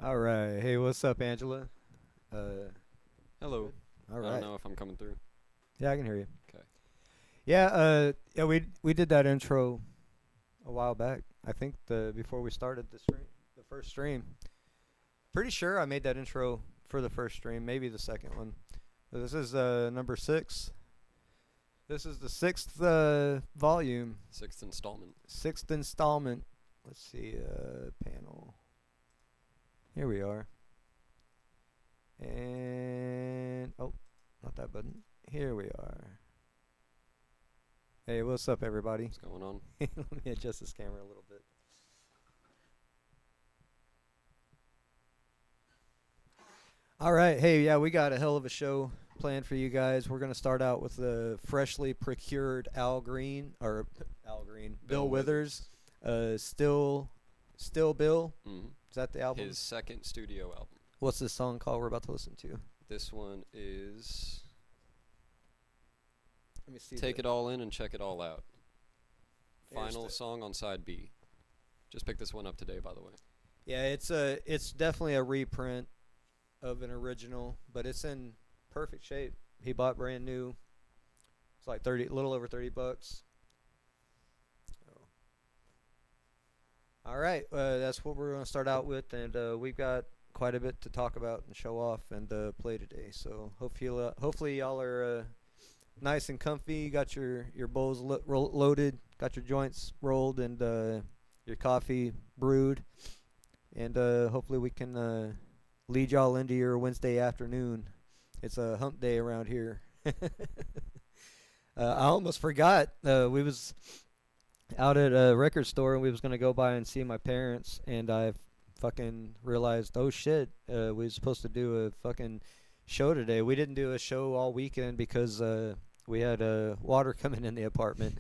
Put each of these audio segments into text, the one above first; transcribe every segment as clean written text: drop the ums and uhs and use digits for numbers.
All right. Hey, what's up, Angela? Uh, Hello. all I don't right. know if I'm coming through. Yeah, I can hear you. Okay. Yeah. Yeah. We did that intro a while back. I think the before we started the stream, the first stream. Pretty sure I made that intro for the first stream, maybe the second one. This is number 6. This is the sixth volume, Sixth installment. sixth installment. Let's see, panel. Here we are. And oh, not that button. Here we are. Hey, what's up, everybody? What's going on? Let me adjust this camera a little bit. All right. Hey, yeah, we got a hell of a show planned for you guys. We're gonna start out with the freshly procured Bill Withers. Still Bill. Mm-hmm. Is that the album? His second studio album. What's this song called we're about to listen to? This one is Let me see. Take It All In and Check It All Out. Here's Final the- song on side B. Just picked this one up today, by the way. Yeah, it's definitely a reprint of an original, but it's in perfect shape. He bought brand new. It's like a little over $30. So. All right, that's what we're gonna start out with, and we've got quite a bit to talk about and show off and play today. So hopefully y'all are nice and comfy. Got your bowls loaded, got your joints rolled, and your coffee brewed, and hopefully we can lead y'all into your Wednesday afternoon. It's a hump day around here. I almost forgot. We was out at a record store and we was gonna go by and see my parents, and I fucking realized, oh shit, we was supposed to do a fucking show today. We didn't do a show all weekend because we had water coming in the apartment.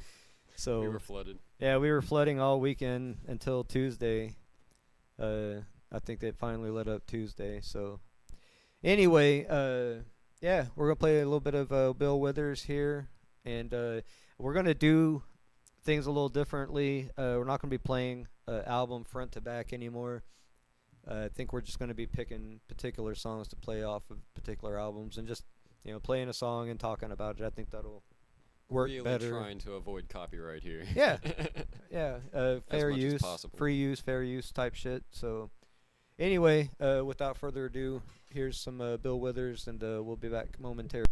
So We were flooded. yeah, we were flooding all weekend until Tuesday. I think they finally let up Tuesday. So anyway, yeah, we're gonna play a little bit of Bill Withers here, and we're gonna do things a little differently. We're not gonna be playing album front to back anymore. I think we're just gonna be picking particular songs to play off of particular albums, and just playing a song and talking about it. I think that'll work really better. trying to avoid copyright here. Yeah. Yeah, fair much as use, possible. free use, fair use type shit. So, anyway, without further ado, here's some Bill Withers, and we'll be back momentarily.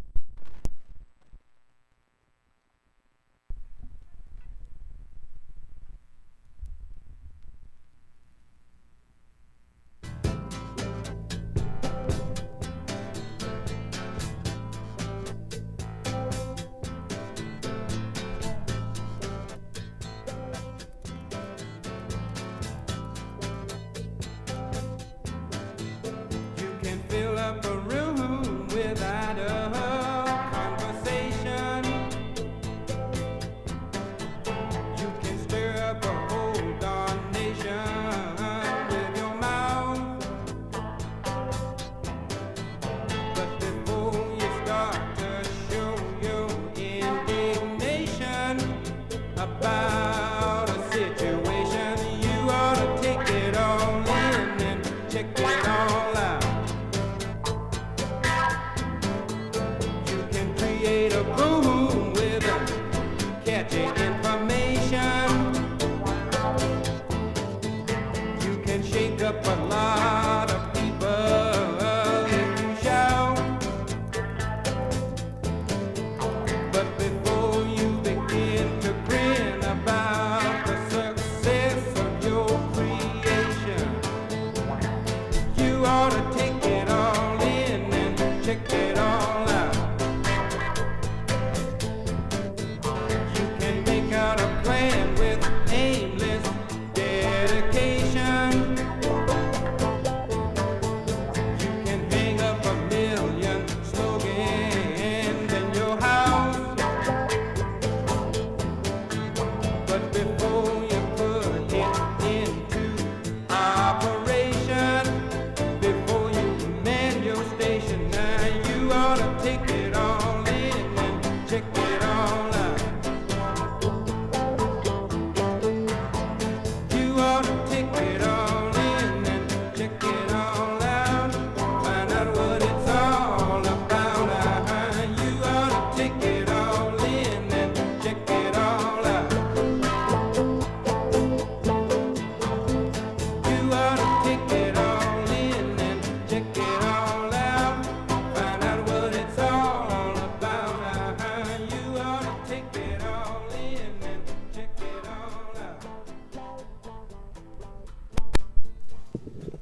You can fill up a room without a hug.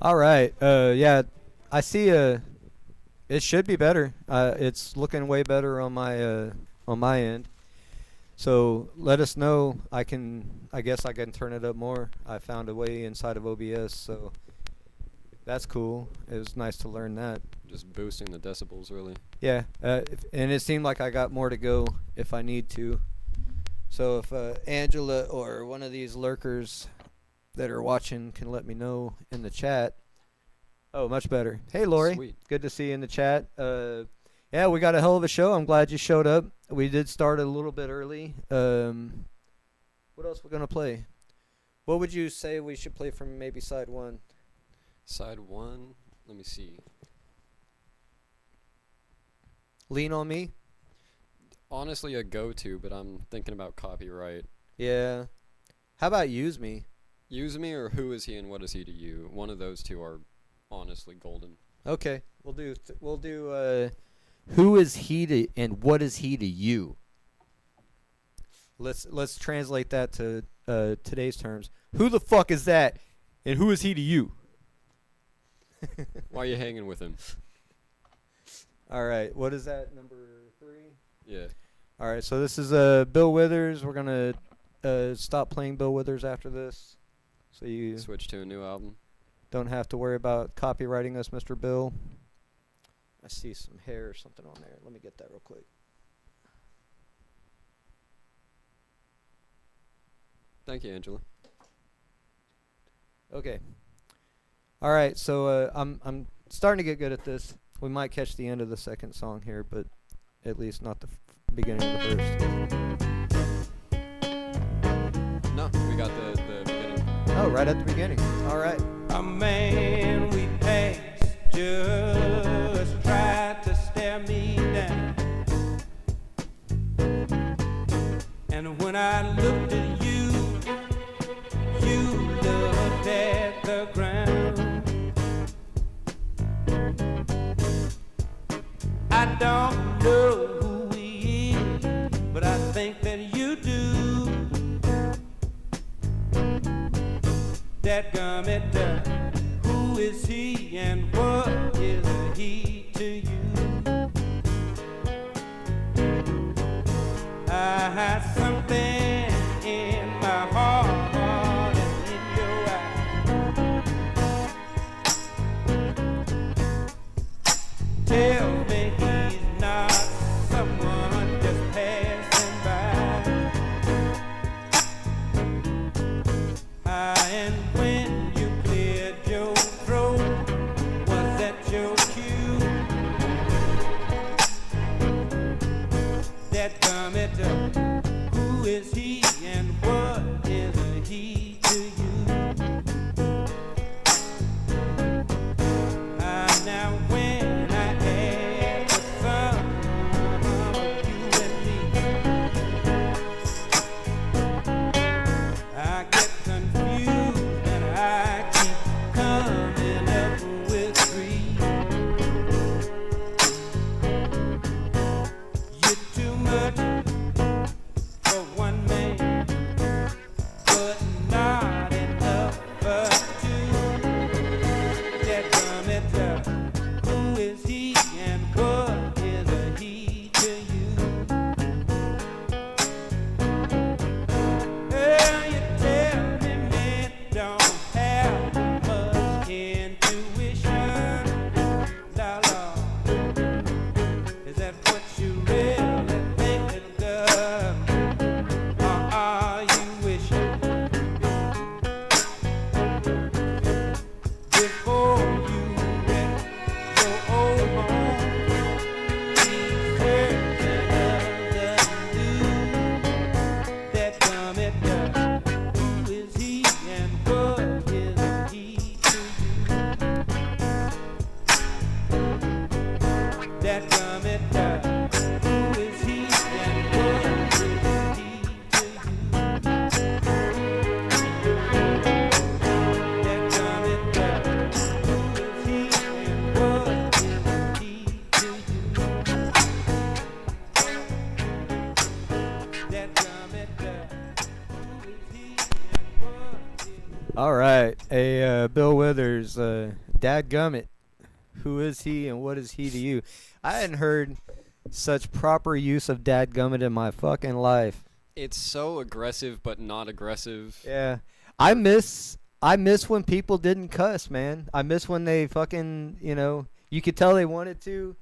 All right. Yeah, I see. It should be better. It's looking way better on my end. So let us know. I guess I can turn it up more. I found a way inside of OBS, so that's cool. It was nice to learn that. Just boosting the decibels, really. Yeah. And it seemed like I got more to go if I need to. So if Angela or one of these lurkers that are watching can let me know in the chat. Oh, much better. Hey, Lori. Sweet. Good to see you in the chat. Yeah, we got a hell of a show. I'm glad you showed up. We did start a little bit early. What else we gonna play? What would you say we should play from maybe side one? Side one. Let me see. Lean on Me? Honestly, a go-to, but I'm thinking about copyright. Yeah. How about Use Me? Use Me or Who Is He and What Is He to You? One of those two are honestly golden. Okay, we'll do Who is he to and what is he to you? Let's translate that to today's terms. Who the fuck is that and who is he to you? Why are you hanging with him? All right, what is that, number 3? Yeah. All right, so this is Bill Withers. We're going to stop playing Bill Withers after this. So you Switch to a new album. don't have to worry about copywriting us, Mr. Bill. I see some hair or something on there. Let me get that real quick. Thank you, Angela. Okay. All right, so I'm starting to get good at this. We might catch the end of the second song here, but at least not the beginning of the verse. No, we got the beginning. Oh, right at the beginning. All right. A man we passed just tried to stare me down. And when I looked at you, you looked at the ground. I don't know who he is, but I think that you do. Dadgummit, who is he and what is he to you? I had something in my heart and in your eyes. Tell me he's not someone just passing by. And when you cleared your throat, was that your cue? That gummit, who is he and what is he to you? Now when I add the sum of you and me, I get confused and I keep coming up with 3. You're too much for one man, but not All right. Hey, Bill Withers, dadgummit. Who is he and what is he to you? I hadn't heard such proper use of dadgummit in my fucking life. It's so aggressive, but not aggressive. Yeah. I miss when people didn't cuss, man. I miss when they fucking, you could tell they wanted to.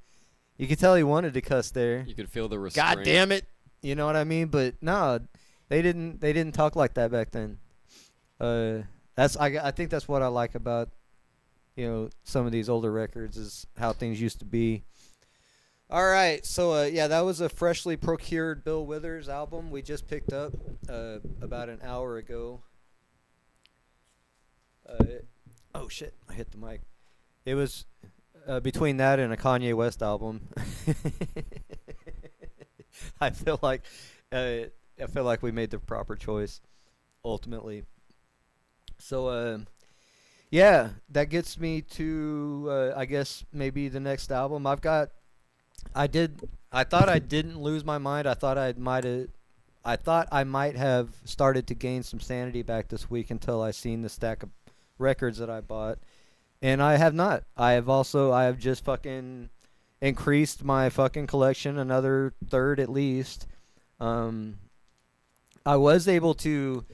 You could tell he wanted to cuss there. You could feel the restraint. God damn it. You know what I mean? But no, they didn't talk like that back then. I think that's what I like about some of these older records is how things used to be. All right, so yeah, that was a freshly procured Bill Withers album we just picked up about an hour ago. Oh shit, I hit the mic. It was between that and a Kanye West album. I feel like we made the proper choice ultimately. So yeah, that gets me to I guess maybe the next album. I thought I didn't lose my mind. I thought I might have started to gain some sanity back this week until I seen the stack of records that I bought. And I have not. I have just fucking increased my fucking collection another third at least. I was able to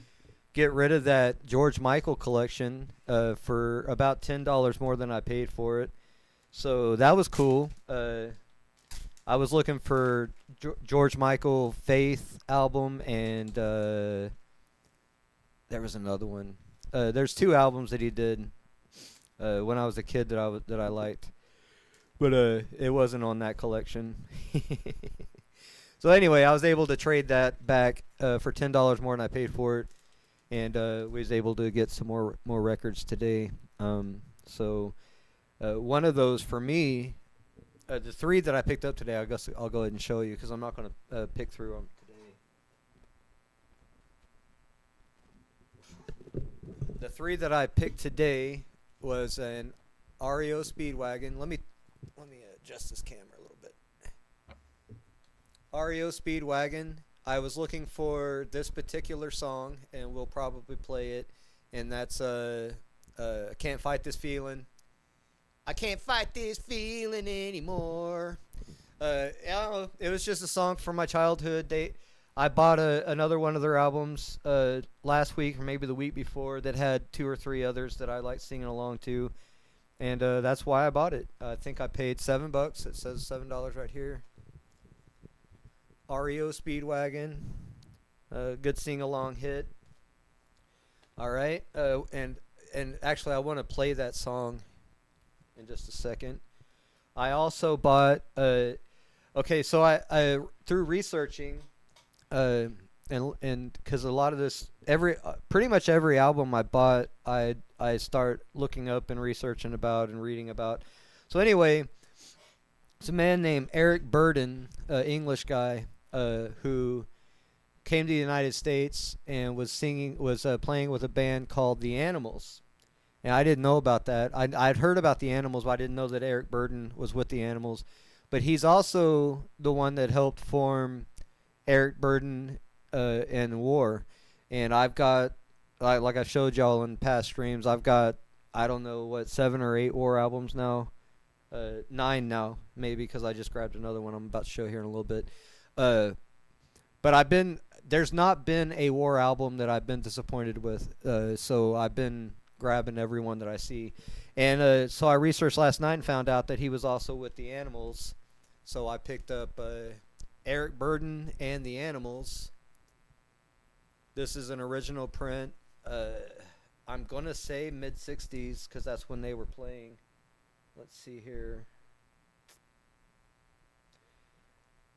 get rid of that George Michael collection for about $10 more than I paid for it. So that was cool. I was looking for George Michael Faith album, and there was another one. There's two albums that he did when I was a kid that I liked, but it wasn't on that collection. So anyway, I was able to trade that back for $10 more than I paid for it, and was able to get some more records today. So one of those for me. The three that I picked up today, I guess I'll go ahead and show you because I'm not going to pick through them today. The three that I picked today was an REO Speedwagon. Let me adjust this camera a little bit. REO Speedwagon. I was looking for this particular song, and we'll probably play it, and that's Can't Fight This Feeling. I can't fight this feeling anymore. I don't know, it was just a song from my childhood. I bought another one of their albums last week or maybe the week before that had two or three others that I like singing along to, and that's why I bought it. I think I paid $7. It says $7 right here. REO Speedwagon, good sing along hit. All right, and actually I want to play that song in just a second. I also bought okay, so I through researching and because a lot of this pretty much every album I bought I start looking up and researching about and reading about. So anyway, it's a man named Eric Burden, English guy who came to the United States and was playing with a band called The Animals. And I didn't know about that. I'd heard about the Animals, but I didn't know that Eric Burden was with the Animals. But he's also the one that helped form Eric Burden and War. And I've got, like I showed y'all in past streams, I've got, I don't know, 7 or 8 War albums now. 9 now, maybe, because I just grabbed another one I'm about to show here in a little bit. But there's not been a War album that I've been disappointed with. So I've been grabbing every one that I see. And so I researched last night and found out that he was also with the Animals. So I picked up Eric Burden and the Animals. This is an original print. I'm going to say mid-60s because that's when they were playing. Let's see here.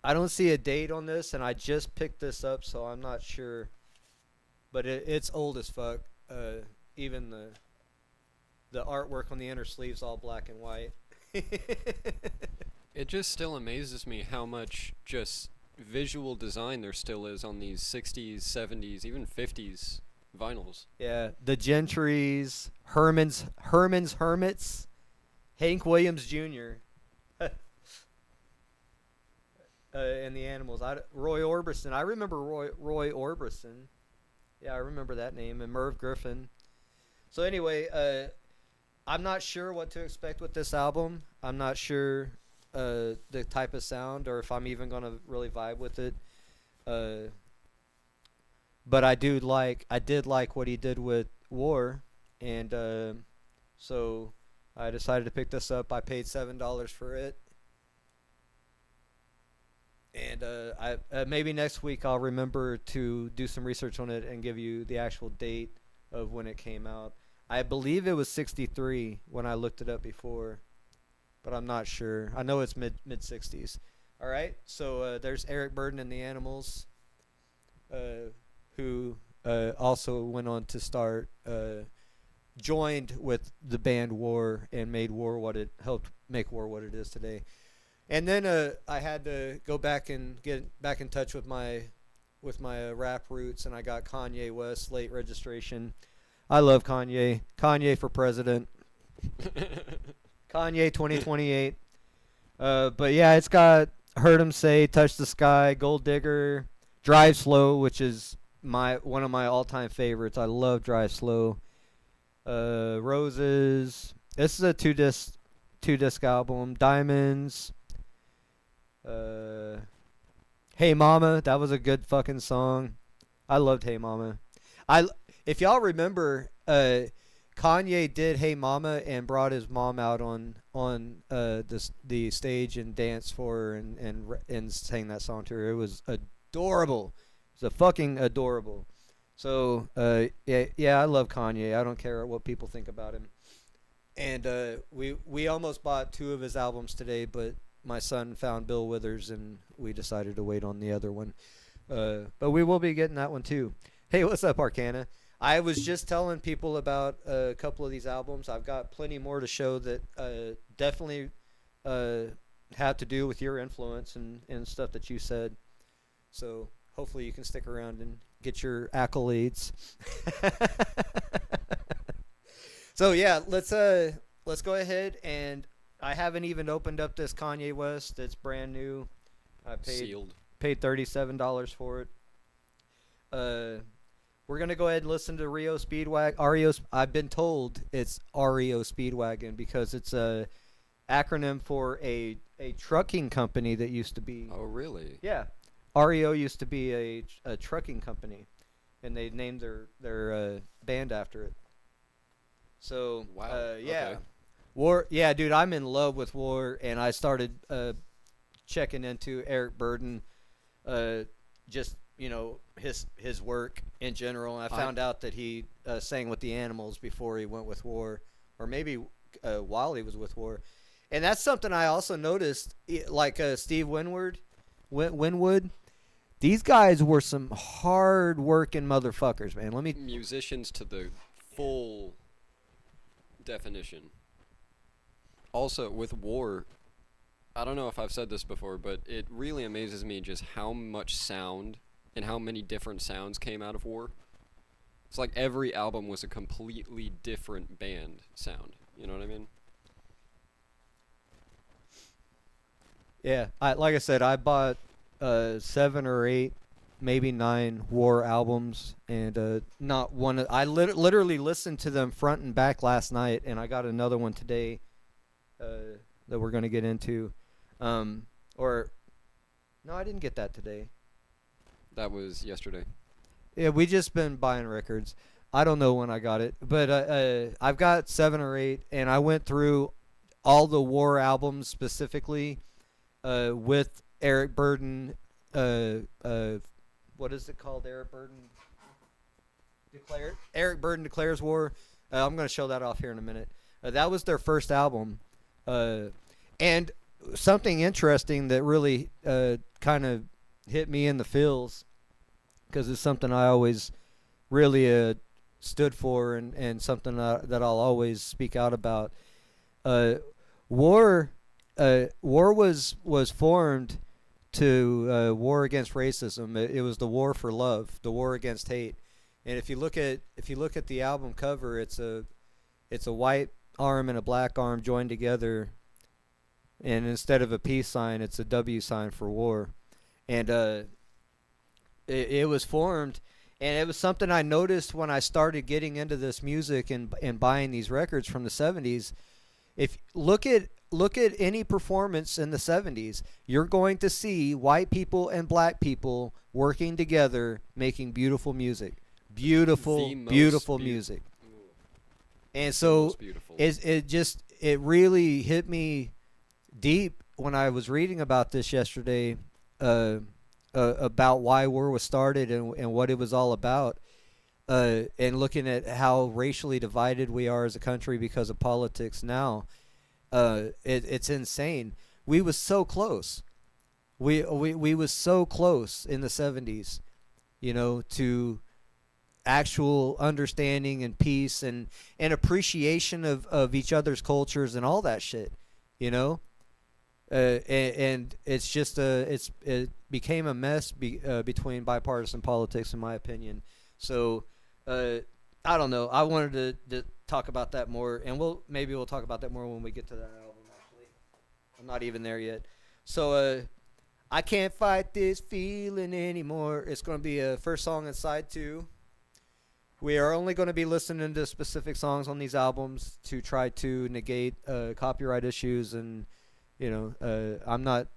I don't see a date on this, and I just picked this up, so I'm not sure. But it's old as fuck. Even the artwork on the inner sleeve's all black and white. It just still amazes me how much just visual design there still is on these 60s, 70s, even 50s vinyls. Yeah, the Gentrys, Herman's Hermits, Hank Williams Jr., and the Animals. Roy Orbison. I remember Roy Orbison. Yeah, I remember that name. And Merv Griffin. So anyway, I'm not sure what to expect with this album. I'm not sure the type of sound or if I'm even gonna really vibe with it. Uh, but I did like what he did with War, and so I decided to pick this up. I paid $7 for it, and I maybe next week I'll remember to do some research on it and give you the actual date of when it came out. I believe it was 63 when I looked it up before, but I'm not sure. I know it's mid 60s. All right, so there's Eric Burdon and the Animals, who also went on to start, joined with the band War and made War what it helped make War what it is today. And then I had to go back and get back in touch with my rap roots, and I got Kanye West Late Registration. I love Kanye. Kanye for president. Kanye 2028. But yeah, it's got Heard 'Em Say, Touch the Sky, Gold Digger, Drive Slow, which is one of my all-time favorites. I love Drive Slow. Roses. This is a two disc album. Diamonds. Hey Mama, that was a good fucking song. I loved Hey Mama. If y'all remember, Kanye did Hey Mama and brought his mom out on the stage and danced for her and sang that song to her. It was adorable. It was fucking adorable. So yeah, I love Kanye. I don't care what people think about him. And we almost bought 2 of his albums today, but my son found Bill Withers and we decided to wait on the other one. But we will be getting that one too. Hey, what's up, Arcana? I was just telling people about a couple of these albums. I've got plenty more to show that definitely have to do with your influence and stuff that you said. So hopefully you can stick around and get your accolades. So yeah, let's go ahead, and I haven't even opened up this Kanye West. It's brand new. I paid $37 for it. We're gonna go ahead and listen to REO Speedwagon. I've been told it's REO Speedwagon because it's a acronym for a trucking company that used to be. Oh, really? Yeah, REO used to be a trucking company, and they named their band after it. So wow. yeah, Okay. War. Yeah, dude, I'm in love with War, and I started checking into Eric Burdon, just his work in general. And I found out that he sang with the Animals before he went with War, or maybe while he was with War. And that's something I also noticed, like Steve Winwood. These guys were some hard working motherfuckers, man. Musicians to the full definition. Also, with War, I don't know if I've said this before, but it really amazes me just how much sound and how many different sounds came out of War. It's like every album was a completely different band sound. You know what I mean? Yeah, like I said, I bought 7 or 8, maybe 9 War albums, and not one. I literally listened to them front and back last night, and I got another one today that we're gonna get into. Or no, I didn't get that today. That was yesterday. Yeah, we just been buying records. I don't know when I got it, but I've got 7 or 8, and I went through all the War albums specifically with Eric Burdon. What is it called? Eric Burdon Declares War. I'm going to show that off here in a minute. That was their first album. And something interesting that really kind of hit me in the feels, because it's something I always really stood for, and something that I'll always speak out about. War was formed to war against racism. It was the war for love, the war against hate. And if you look at the album cover, it's a white arm and a black arm joined together, and instead of a peace sign, it's a W sign for war. And it was formed, And it was something I noticed when I started getting into this music and buying these records from the 70s. If look at any performance in the 70s, you're going to see white people and black people working together making beautiful music. Beautiful, The most beautiful beau- music. Ooh, And the so most beautiful. it really hit me deep when I was reading about this yesterday, about why war was started and what it was all about, and looking at how racially divided we are as a country because of politics now. It's insane. We was so close. We was so close in the 70s, to actual understanding and peace and appreciation of each other's cultures and all that shit, and it's just it became a mess between bipartisan politics, in my opinion. So I don't know. I wanted to talk about that more, and maybe we'll talk about that more when we get to that album. Actually, I'm not even there yet. So I can't fight this feeling anymore. It's going to be a first song in side 2. We are only going to be listening to specific songs on these albums to try to negate copyright issues, and I'm not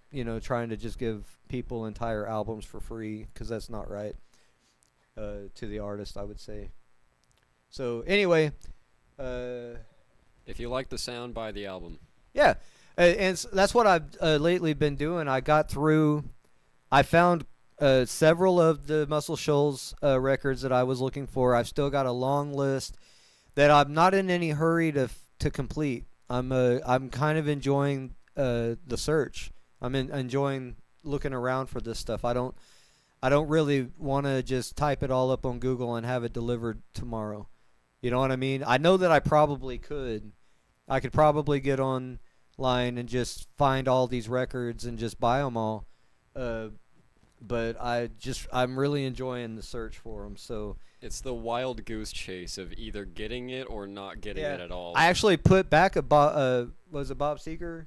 trying to just give people entire albums for free, because that's not right to the artist, I would say. So anyway, If you like the sound, buy the album. yeah, and that's what I've lately been doing. I found several of the Muscle Shoals records that I was looking for. I've still got a long list that I'm not in any hurry to complete. I'm kind of enjoying the search. I'm enjoying looking around for this stuff. I don't really want to just type it all up on Google and have it delivered tomorrow. You know what I mean? I know that I probably could. I could probably get online and just find all these records and just buy them all. But I'm really enjoying the search for them. So It's the wild goose chase of either getting it or not getting Yeah. it at all. I actually put back was it Bob Seger?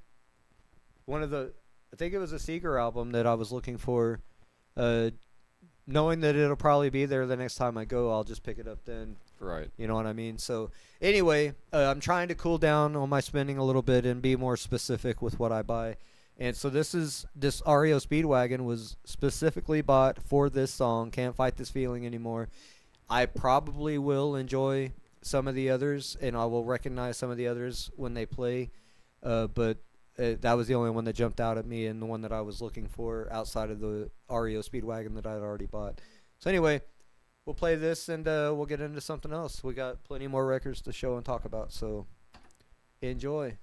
I think it was a Seger album that I was looking for. Knowing that it'll probably be there the next time I go, I'll just pick it up then. Right. You know what I mean? So anyway, I'm trying to cool down on my spending a little bit and be more specific with what I buy. And so this REO Speedwagon was specifically bought for this song, Can't Fight This Feeling Anymore. I probably will enjoy some of the others, and I will recognize some of the others when they play. But that was the only one that jumped out at me, and the one that I was looking for outside of the REO Speedwagon that I'd already bought. So anyway, we'll play this, and we'll get into something else. We got plenty more records to show and talk about, so enjoy.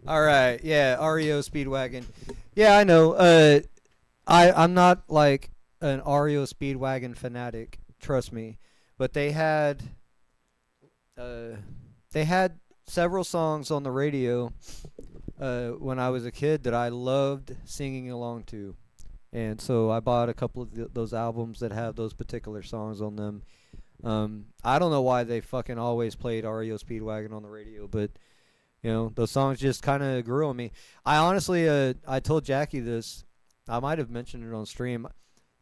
All right, yeah, REO Speedwagon. Yeah, I know. I'm not like an REO Speedwagon fanatic. Trust me, but uh, they had several songs on the radio when I was a kid that I loved singing along to, and so I bought a couple of those albums that have those particular songs on them. I don't know why they fucking always played REO Speedwagon on the radio, but you know, those songs just kind of grew on me. I honestly, I told Jackie this. I might have mentioned it on stream.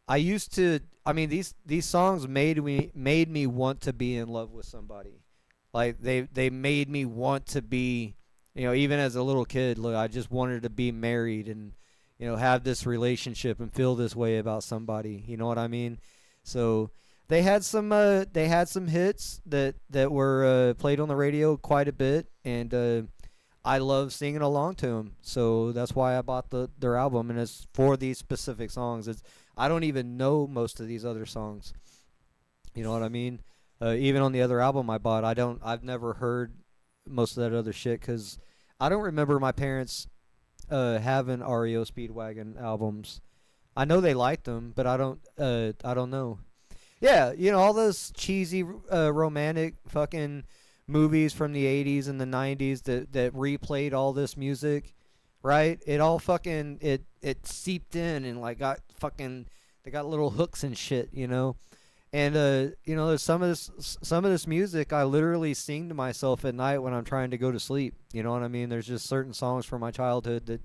I used to. I mean, these songs made me want to be in love with somebody. Like they made me want to be. You know, even as a little kid, look, I just wanted to be married and, you know, have this relationship and feel this way about somebody. You know what I mean? So they had some hits that were played on the radio quite a bit, and I love singing along to them. So that's why I bought their album, and it's for these specific songs. I don't even know most of these other songs. You know what I mean? Even on the other album I bought, I've never heard most of that other shit because I don't remember my parents having REO Speedwagon albums. I know they liked them, but I don't know. Yeah, you know, all those cheesy romantic fucking movies from the 80s and the 90s that replayed all this music, right? It all fucking it seeped in and like got fucking they got little hooks and shit, you know. And you know, there's some of this music I literally sing to myself at night when I'm trying to go to sleep. You know what I mean? There's just certain songs from my childhood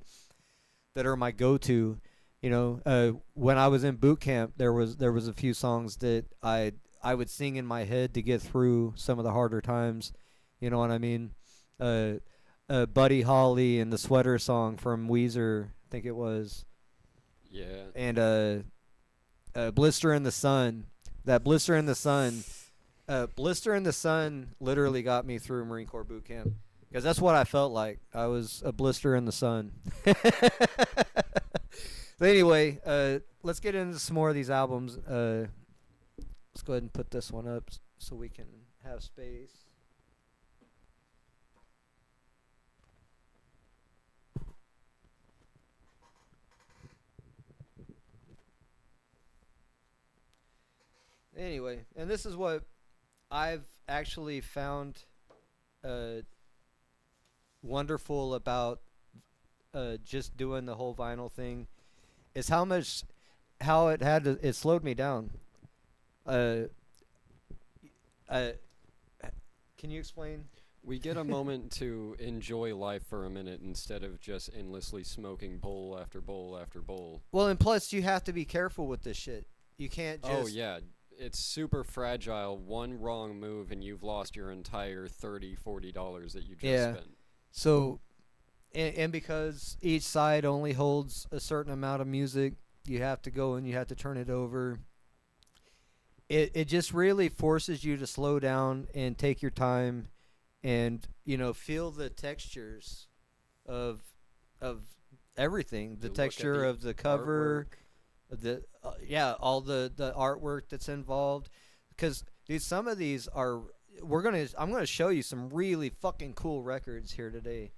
that are my go-to. You know, when I was in boot camp, there was a few songs that I would sing in my head to get through some of the harder times. You know what I mean? Buddy Holly and the Sweater song from Weezer, I think it was. Yeah. And Blister in the Sun. That Blister in the Sun. Blister in the Sun literally got me through Marine Corps boot camp. Because that's what I felt like. I was a blister in the sun. So anyway, let's get into some more of these albums. Let's go ahead and put this one up so we can have space. Anyway, and this is what I've actually found wonderful about just doing the whole vinyl thing is how it slowed me down. Can you explain? We get a moment to enjoy life for a minute instead of just endlessly smoking bowl after bowl after bowl. Well, and plus you have to be careful with this shit. You can't just. Oh yeah, it's super fragile. One wrong move and you've lost your entire $30-$40 that you just spent. So, and because each side only holds a certain amount of music, you have to go and you have to turn it over. It just really forces you to slow down and take your time, and you know, feel the textures of everything. The texture of the cover, all the artwork that's involved. Because dude, some of these are. I'm gonna show you some really fucking cool records here today.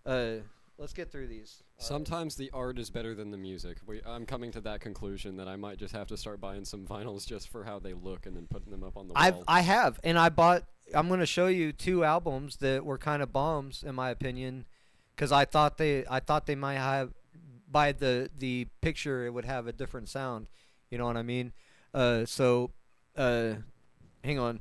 Let's get through these. Sometimes the art is better than the music. I'm coming to that conclusion that I might just have to start buying some vinyls just for how they look and then putting them up on the wall. I have, and I'm gonna show you two albums that were kind of bombs in my opinion, because I thought they might have, by the picture, it would have a different sound. You know what I mean? Hang on.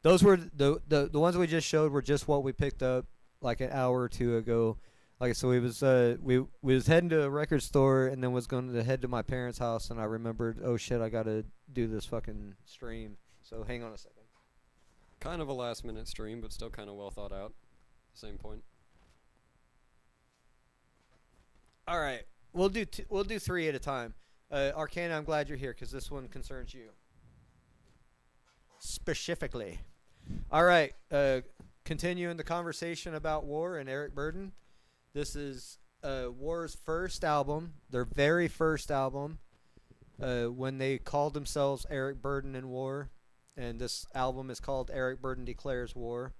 Those were the ones we just showed were just what we picked up like an hour or two ago. Like, so we was heading to a record store and then was going to head to my parents' house, and I remembered, oh shit, I gotta do this fucking stream. So hang on a second. Kind of a last minute stream, but still kind of well thought out. Same point. All right, we'll do three at a time. Arcana, I'm glad you're here because this one concerns you specifically. All right, continuing the conversation about War and Eric Burdon. This is War's first album, their very first album, when they called themselves Eric Burdon and War, and this album is called Eric Burdon Declares War.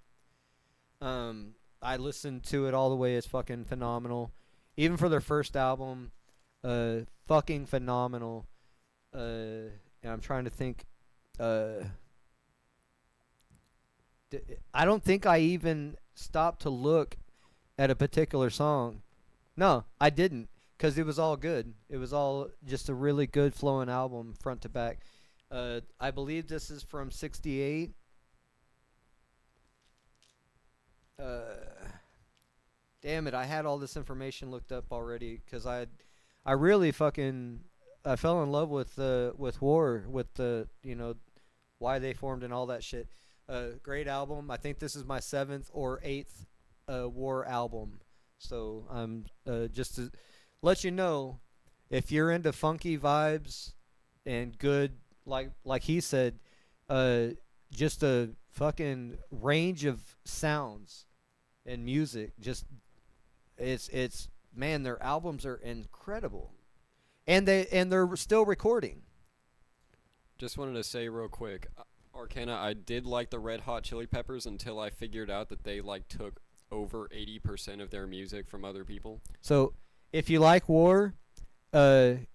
I listened to it all the way. It's fucking phenomenal. Even for their first album, fucking phenomenal. And I'm trying to think. I don't think I even stopped to look at a particular song. No, I didn't, because it was all good. It was all just a really good flowing album, front to back. I believe this is from '68. Damn it! I had all this information looked up already, because I really fucking I fell in love with War, with the why they formed and all that shit. Great album. I think this is my 7th or 8th War album. So I'm just to let you know, if you're into funky vibes and good, like he said, just a fucking range of sounds and music. Just it's man, their albums are incredible, and they're still recording. Just wanted to say real quick, Arcana, I did like the Red Hot Chili Peppers until I figured out that they took over 80% of their music from other people. So if you like War, and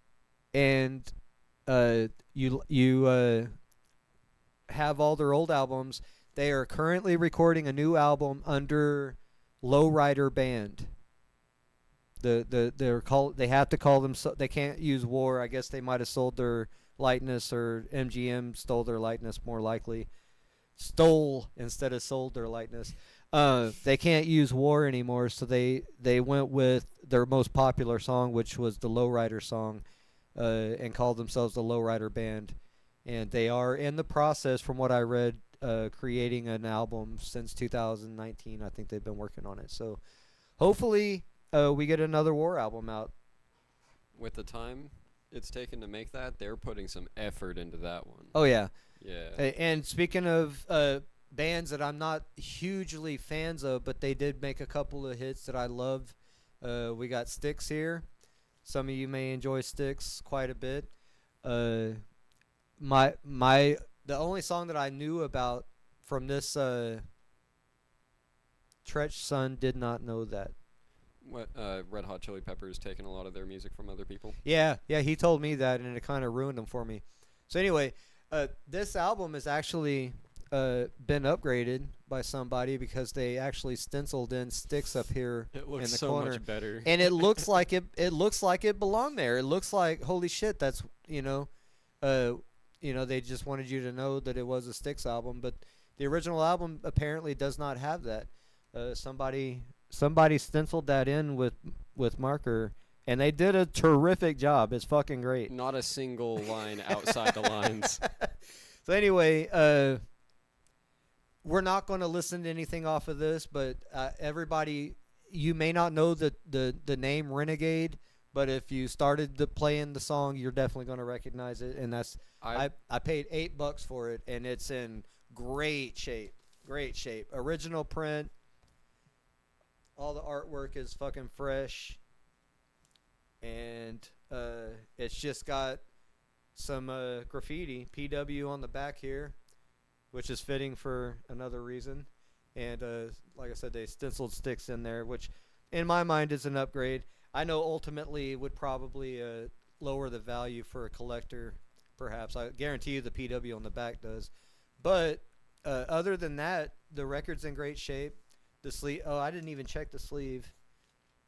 you have all their old albums, they are currently recording a new album under Lowrider Band. They're called. They have to call them. They can't use War. I guess they might have sold their likeness, or MGM stole their likeness, more likely. Stole instead of sold their likeness. They can't use War anymore, so they went with their most popular song, which was the Lowrider song, and called themselves the Lowrider Band. And they are in the process, from what I read, creating an album since 2019. I think they've been working on it. So hopefully we get another War album out. With the time it's taken to make that, they're putting some effort into that one. Oh, yeah. Yeah. And speaking of bands that I'm not hugely fans of, but they did make a couple of hits that I love. We got Styx here. Some of you may enjoy Styx quite a bit. The only song that I knew about from this Treach son did not know that. What, Red Hot Chili Peppers taking a lot of their music from other people? Yeah, he told me that, and it kind of ruined them for me. So anyway, this album has actually been upgraded by somebody, because they actually stenciled in Styx up here It looks in the so corner, much better. and it looks like it looks like it belonged there. It looks like, holy shit, that's they just wanted you to know that it was a Styx album, but the original album apparently does not have that. Somebody stenciled that in with marker, and they did a terrific job. It's fucking great. Not a single line outside the lines. So anyway, we're not going to listen to anything off of this, but everybody, you may not know the name Renegade, but if you started playing the song, you're definitely going to recognize it. And that's I paid $8 for it, and it's in great shape. Great shape. Original print. All the artwork is fucking fresh, and it's just got some graffiti, PW, on the back here, which is fitting for another reason. And like I said, they stenciled Styx in there, which in my mind is an upgrade. I know ultimately it would probably lower the value for a collector, perhaps. I guarantee you the PW on the back does. But other than that, the record's in great shape. The sleeve. Oh, I didn't even check the sleeve.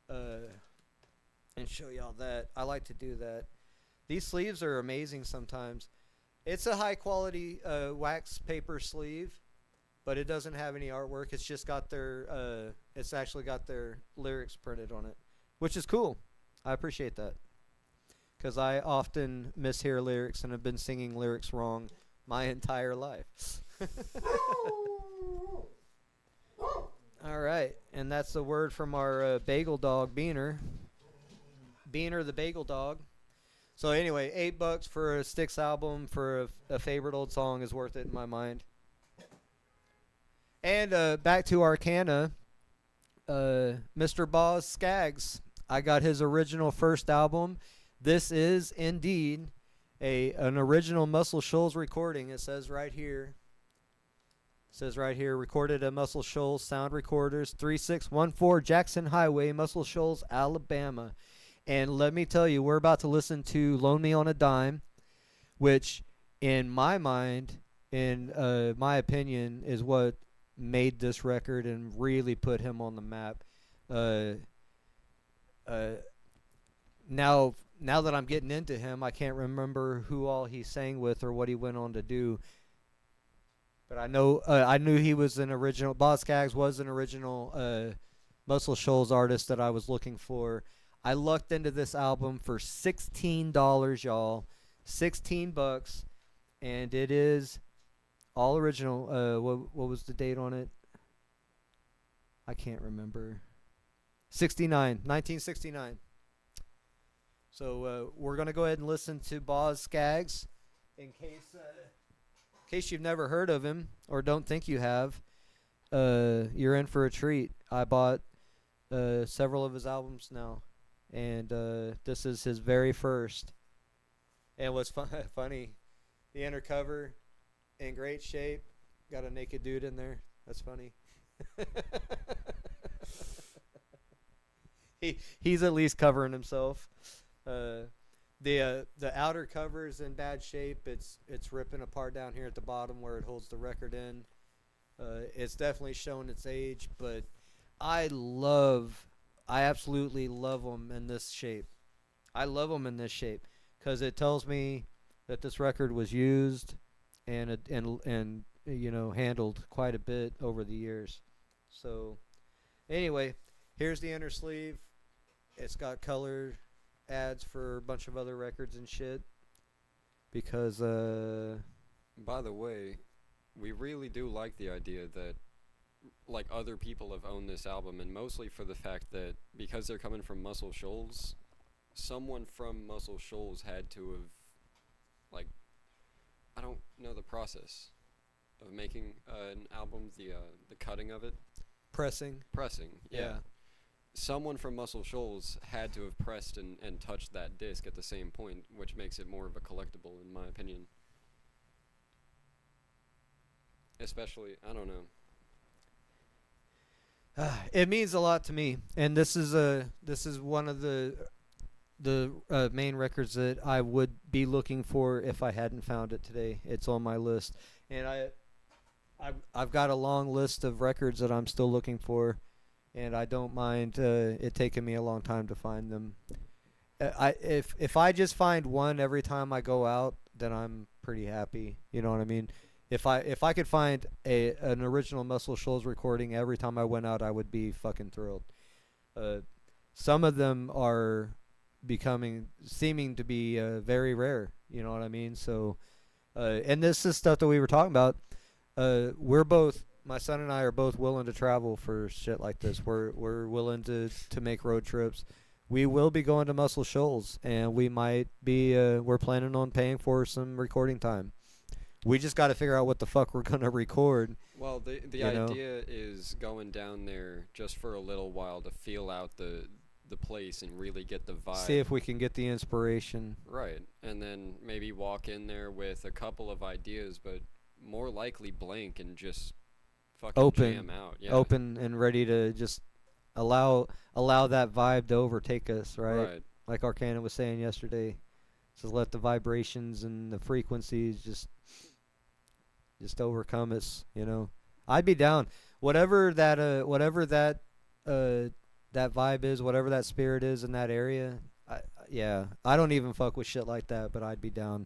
And show y'all that. I like to do that. These sleeves are amazing sometimes. It's a high quality wax paper sleeve, but it doesn't have any artwork. It's just got their. It's actually got their lyrics printed on it, which is cool. I appreciate that, because I often mishear lyrics and have been singing lyrics wrong my entire life. All right, and that's the word from our bagel dog, Beaner. Beaner the bagel dog. So anyway, $8 for a Styx album for a favorite old song is worth it in my mind. And back to Arcana, Mr. Boz Skaggs. I got his original first album. This is indeed an original Muscle Shoals recording. It says right here. Says right here, recorded at Muscle Shoals Sound Recorders, 3614 Jackson Highway, Muscle Shoals, Alabama. And let me tell you, we're about to listen to Loan Me on a Dime, which in my mind, in my opinion, is what made this record and really put him on the map. Now that I'm getting into him, I can't remember who all he sang with or what he went on to do. But I knew he was an original. Boz Scaggs was an original Muscle Shoals artist that I was looking for. I lucked into this album for $16, y'all. $16, and it is all original. What was the date on it? I can't remember. 1969. So we're gonna go ahead and listen to Boz Scaggs, in case you've never heard of him or don't think you have. You're in for a treat. I bought several of his albums now, and this is his very first. And what's funny, the inner cover, in great shape, got a naked dude in there. That's funny. He's at least covering himself. The outer cover is in bad shape. It's ripping apart down here at the bottom where it holds the record in. It's definitely showing its age, but I absolutely love them in this shape. I love them in this shape because it tells me that this record was used and handled quite a bit over the years. So anyway, here's the inner sleeve. It's got color ads for a bunch of other records and shit. Because by the way, we really do like the idea that like other people have owned this album, and mostly for the fact that because they're coming from Muscle Shoals, someone from Muscle Shoals had to have, like, I don't know the process of making an album, the cutting of it. Pressing, yeah. Someone from Muscle Shoals had to have pressed and touched that disc at the same point, which makes it more of a collectible, in my opinion. Especially, I don't know. It means a lot to me, and this is one of the main records that I would be looking for if I hadn't found it today. It's on my list, and I've got a long list of records that I'm still looking for, and I don't mind it taking me a long time to find them. If I just find one every time I go out, then I'm pretty happy. You know what I mean? If I could find an original Muscle Shoals recording every time I went out, I would be fucking thrilled. Some of them are seeming to be very rare. You know what I mean? So, and this is stuff that we were talking about. My son and I are both willing to travel for shit like this. We're willing to make road trips. We will be going to Muscle Shoals, and we might be. We're planning on paying for some recording time. We just got to figure out what the fuck we're gonna record. Well, the idea is going down there just for a little while to feel out the place and really get the vibe. See if we can get the inspiration. Right, and then maybe walk in there with a couple of ideas, but more likely blank and just fucking jam out. Yeah. Open and ready to just allow that vibe to overtake us, right? Like Arcana was saying yesterday. So let the vibrations and the frequencies just overcome us, you know. I'd be down. Whatever that vibe is, whatever that spirit is in that area, I don't even fuck with shit like that, but I'd be down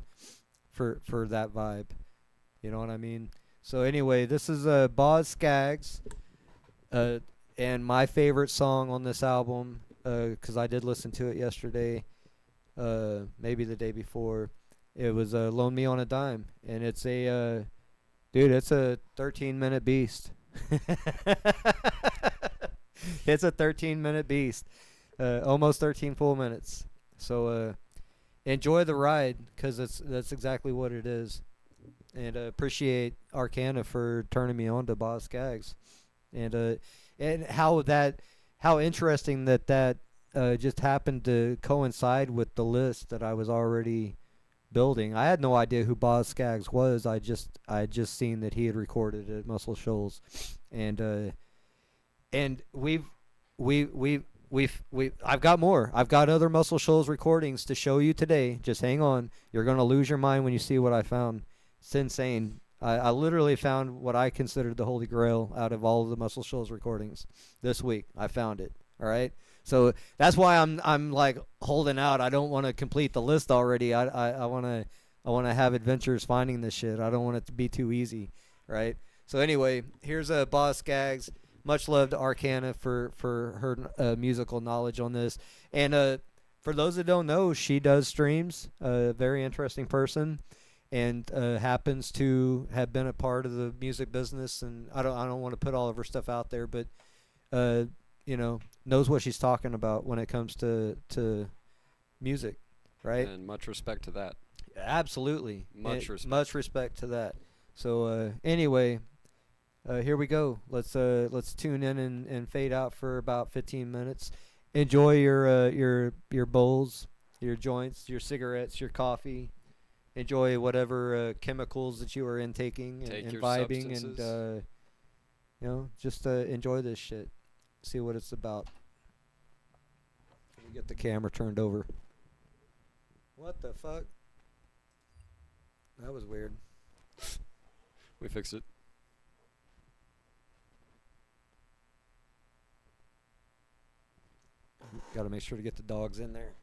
for that vibe. You know what I mean? So anyway, this is Boz Scaggs, and my favorite song on this album, because I did listen to it yesterday, maybe the day before. It was Loan Me on a Dime, and it's a it's a 13-minute beast. It's a 13-minute beast, almost 13 full minutes. So enjoy the ride, because that's exactly what it is. And appreciate Arcana for turning me on to Boz Scaggs, and how interesting that just happened to coincide with the list that I was already building. I had no idea who Boz Scaggs was. I had just seen that he had recorded at Muscle Shoals, and I've got more. I've got other Muscle Shoals recordings to show you today. Just hang on. You're gonna lose your mind when you see what I found. It's insane. I literally found what I considered the holy grail out of all of the Muscle Shoals recordings this week. I found it. All right. So that's why I'm like holding out. I don't want to complete the list already. I want to have adventures finding this shit. I don't want it to be too easy, right? So anyway, here's Boz Scaggs. Much love to Arcana for her musical knowledge on this. And for those that don't know, she does streams. A very interesting person, and happens to have been a part of the music business. And I don't want to put all of her stuff out there, but you know, knows what she's talking about when it comes to music, right? And much respect to that. Absolutely. Much respect. Much respect to that. So anyway, here we go. Let's tune in and fade out for about 15 minutes. Enjoy your bowls, your joints, your cigarettes, your coffee. Enjoy whatever chemicals that you are intaking and your vibing, substances. and you know, just enjoy this shit. See what it's about. Let me get the camera turned over. What the fuck? That was weird. We fixed it. Got to make sure to get the dogs in there.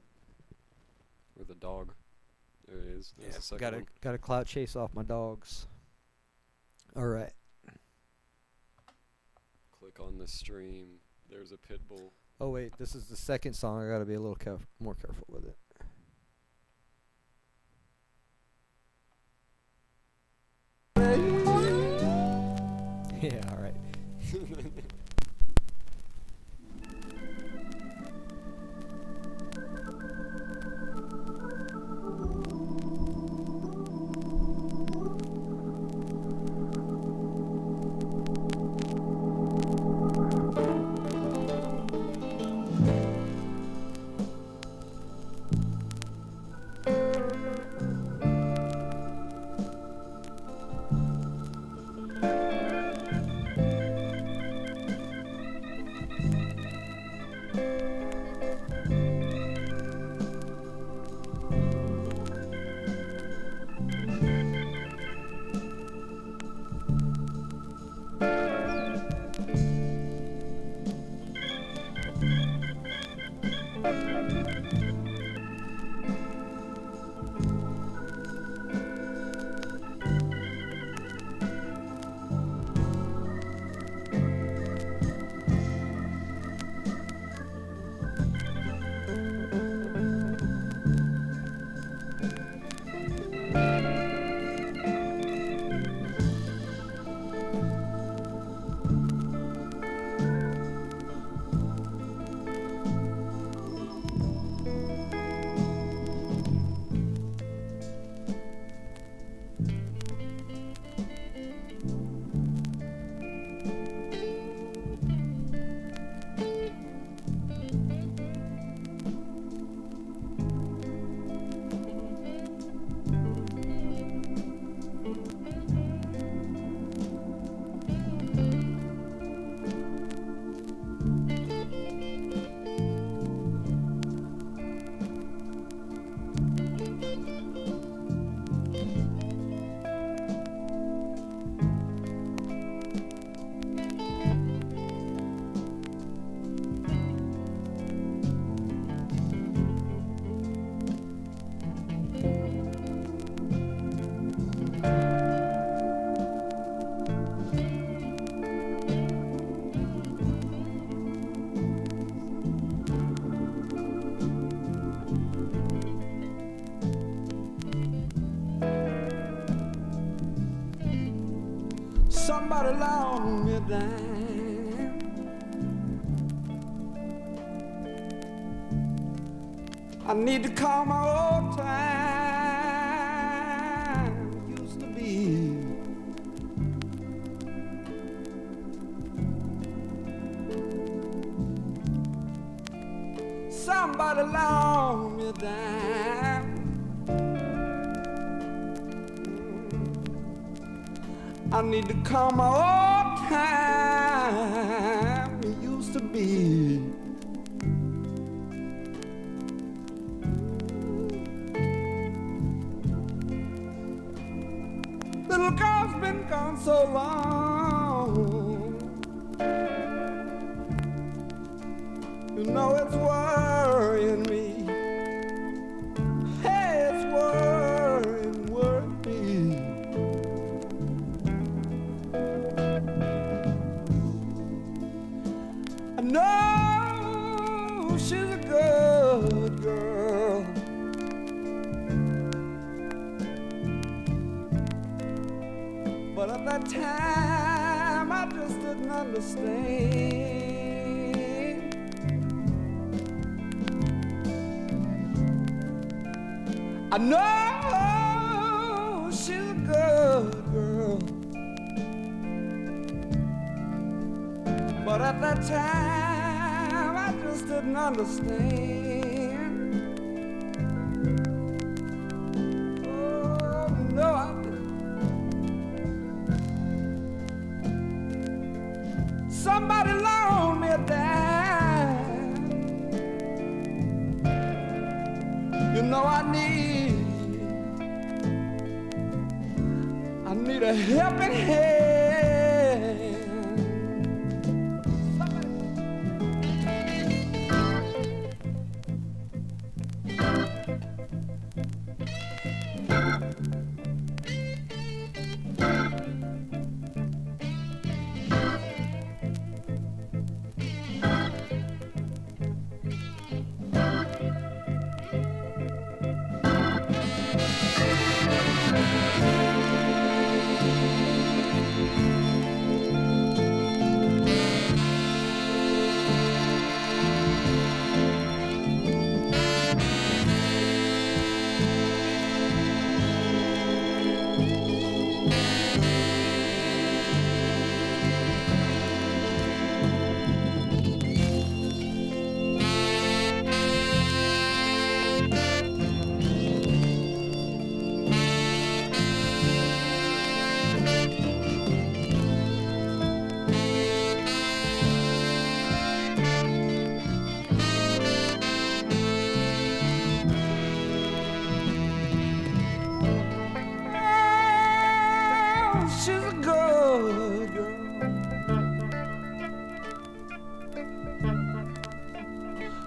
With the dog. There it is. There's the second Got one. to clout chase off my dogs. All right. Click on the stream. There's a pit bull. Oh wait, this is the second song. I got to be a little more careful with it. Yeah, all right. Somebody long me down. I need to call my old time used to be. Somebody long me down. I need to call my old time it used to be. Little girl's been gone so long. You know it's worrying me. Hey, it's worrying me. I know she's a good girl, but at that time I just didn't understand. I know she's a good girl, but at that time I just didn't understand. Oh, no, I didn't. Somebody loaned me a dime. You know I need a helping hand.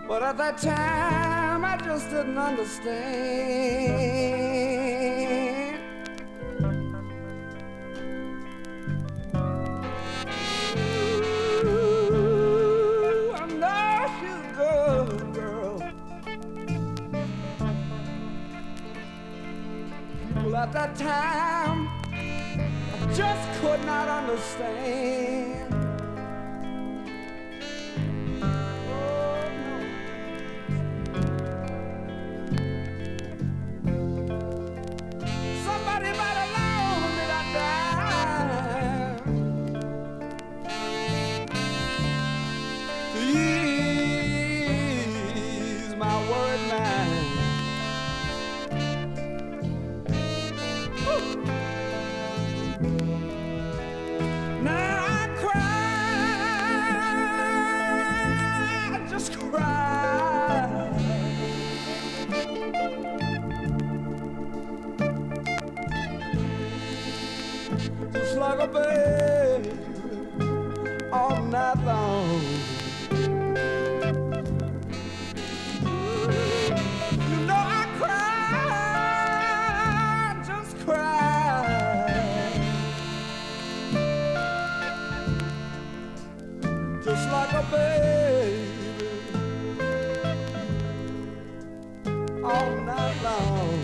But at that time I just didn't understand. Ooh, I know she's a good girl. Well, at that time I just could not understand. Just like a baby all night long. You know I cry, just cry. Just like a baby all night long.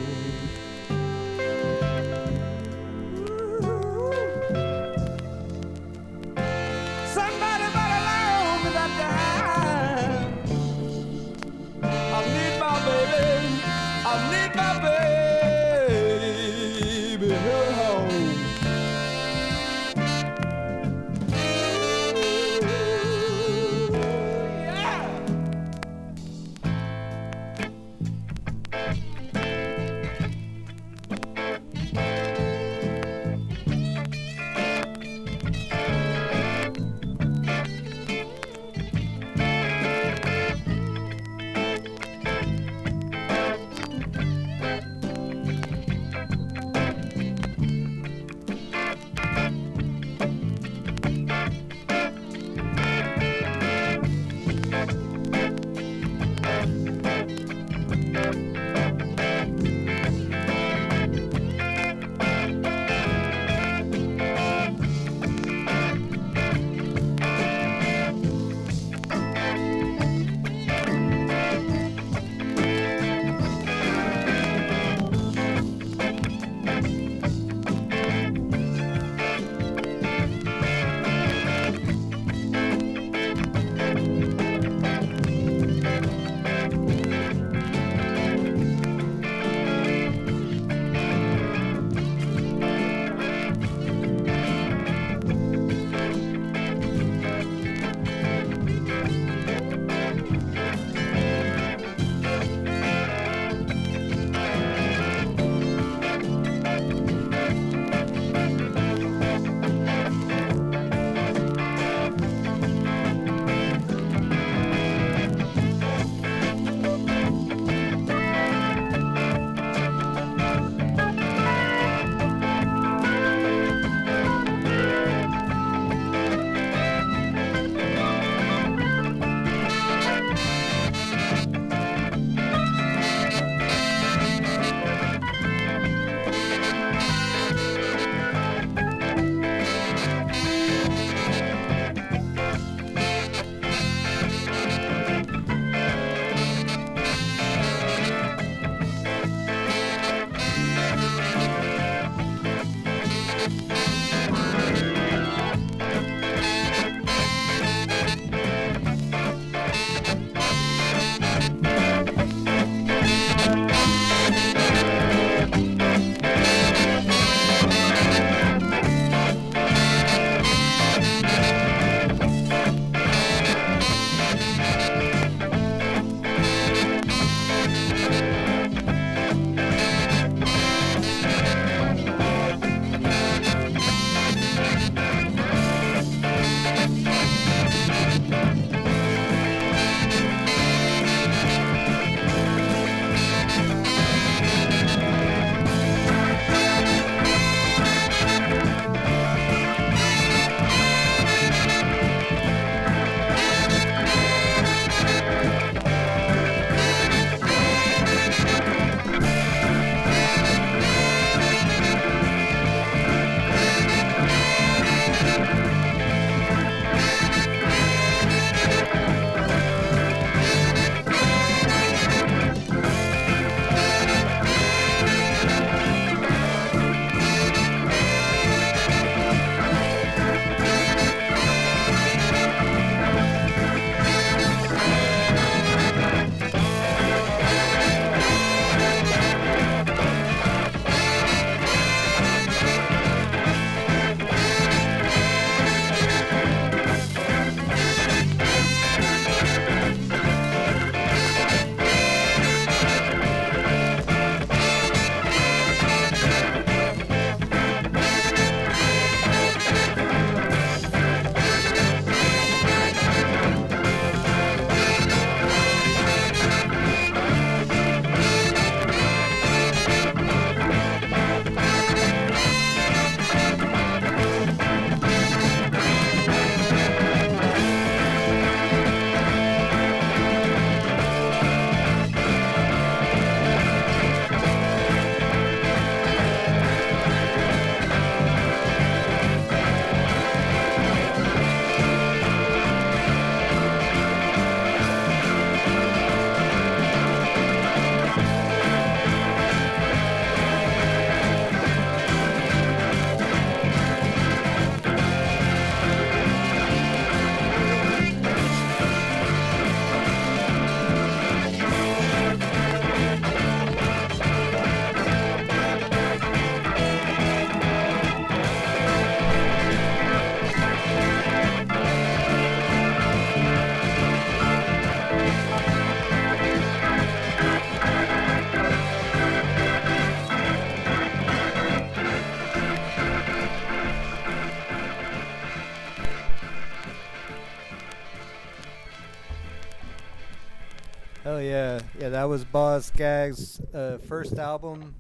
Oh yeah, yeah. That was Boz Scaggs' first album,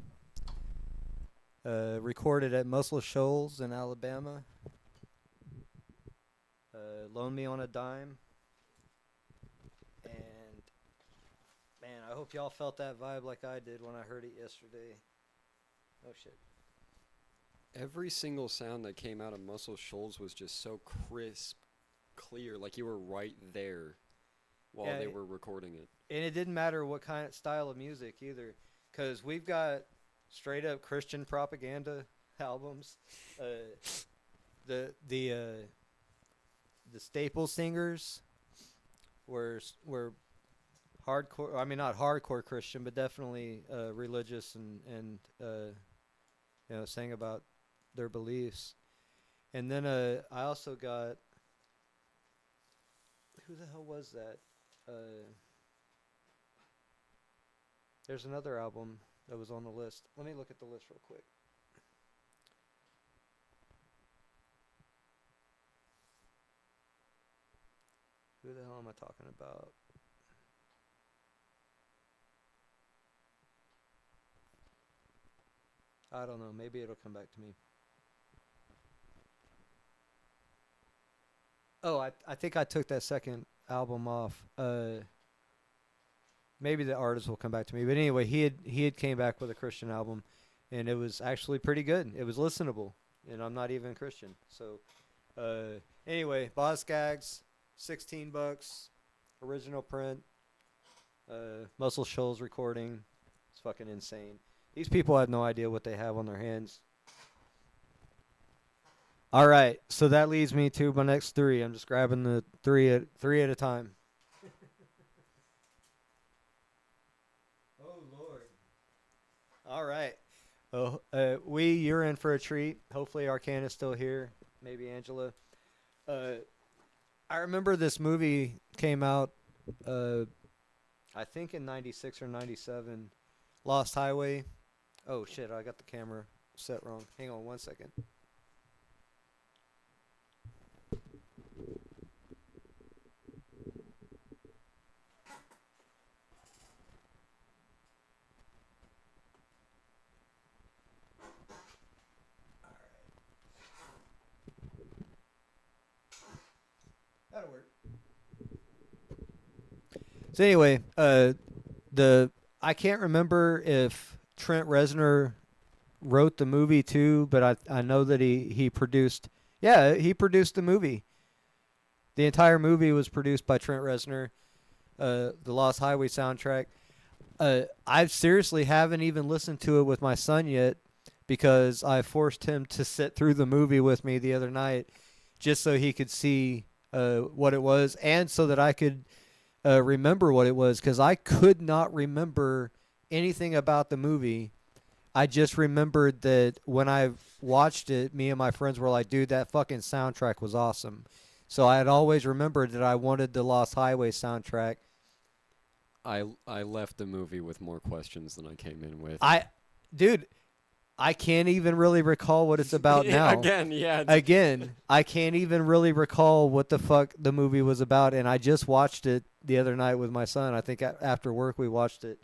recorded at Muscle Shoals in Alabama. Loan Me on a Dime. And man, I hope y'all felt that vibe like I did when I heard it yesterday. Oh shit. Every single sound that came out of Muscle Shoals was just so crisp, clear, like you were right there while Yeah, they were recording it. And it didn't matter what kind of style of music either, because we've got straight up Christian propaganda albums. The staple singers were hardcore. I mean, not hardcore Christian, but definitely religious and sang about their beliefs. And then I also got, who the hell was that? There's another album that was on the list. Let me look at the list real quick. Who the hell am I talking about? I don't know. Maybe it'll come back to me. Oh, I think I took that second album off. Maybe the artist will come back to me. But anyway, he had came back with a Christian album, and it was actually pretty good. It was listenable, and I'm not even Christian. So anyway, Boz Scaggs, $16, original print, Muscle Shoals recording. It's fucking insane. These people have no idea what they have on their hands. All right, so that leads me to my next three. I'm just grabbing the three at a time. Oh Lord! All right. Oh, you're in for a treat. Hopefully, Arcane is still here. Maybe Angela. I remember this movie came out. I think in '96 or '97. Lost Highway. Oh shit! I got the camera set wrong. Hang on 1 second. That'll work. So anyway, I can't remember if Trent Reznor wrote the movie too, but I know that he produced. Yeah, he produced the movie. The entire movie was produced by Trent Reznor. The Lost Highway soundtrack. I seriously haven't even listened to it with my son yet because I forced him to sit through the movie with me the other night just so he could see what it was and so that I could remember what it was, because I could not remember anything about the movie. I just remembered that when I watched it, me and my friends were like, dude, that fucking soundtrack was awesome. So I had always remembered that I wanted the Lost Highway soundtrack. I left the movie with more questions than I came in with. Dude, I can't even really recall what it's about now. Again, I can't even really recall what the fuck the movie was about, and I just watched it the other night with my son. I think after work we watched it.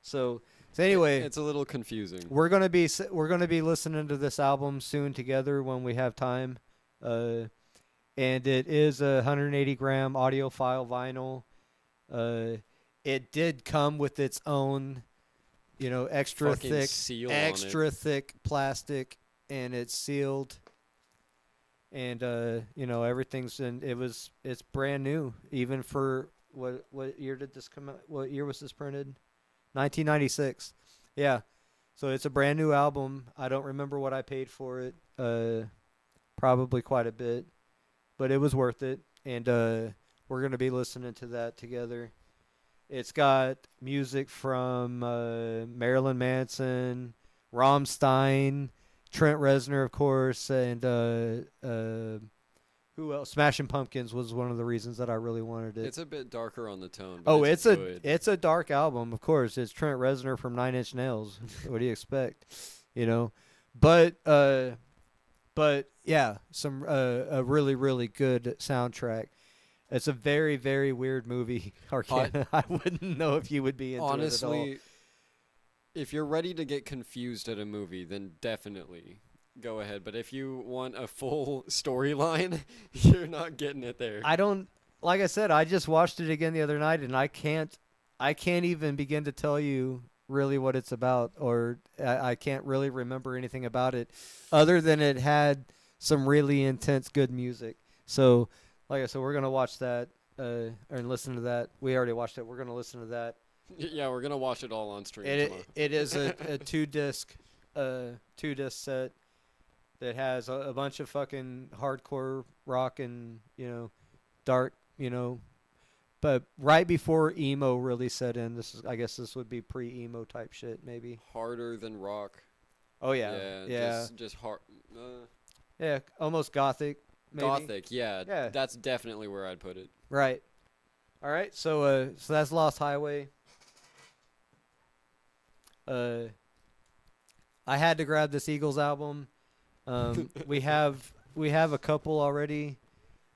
So anyway, it's a little confusing. We're gonna be listening to this album soon together when we have time, and it is a 180 gram audiophile vinyl. It did come with its own, extra fucking thick, seal thick plastic, and it's sealed. And everything's it's brand new, even for what year did this come out? What year was this printed? 1996. Yeah. So it's a brand new album. I don't remember what I paid for it. Probably quite a bit, but it was worth it. And we're going to be listening to that together. It's got music from Marilyn Manson, Rammstein, Trent Reznor, of course, and who else? Smashing Pumpkins was one of the reasons that I really wanted it. It's a bit darker on the tone. But it's a dark album, of course. It's Trent Reznor from Nine Inch Nails. What do you expect? But yeah, some a really really good soundtrack. It's a very, very weird movie. Arcana. I wouldn't know if you would be into it at all. Honestly, if you're ready to get confused at a movie, then definitely go ahead. But if you want a full storyline, you're not getting it there. I don't. Like I said, I just watched it again the other night, and I can't even begin to tell you really what it's about, or I can't really remember anything about it, other than it had some really intense, good music. So, like I said, we're gonna watch that and listen to that. We already watched it. We're gonna listen to that. Yeah, we're gonna watch it all on stream tomorrow. It is a two-disc set that has a bunch of fucking hardcore rock and dark, but right before emo really set in. I guess this would be pre-emo type shit, maybe. Harder than rock. Oh yeah, yeah. Just hard. Yeah, almost gothic. Maybe. Gothic, yeah. Yeah. That's definitely where I'd put it. Right. All right. So that's Lost Highway. I had to grab this Eagles album. We have a couple already,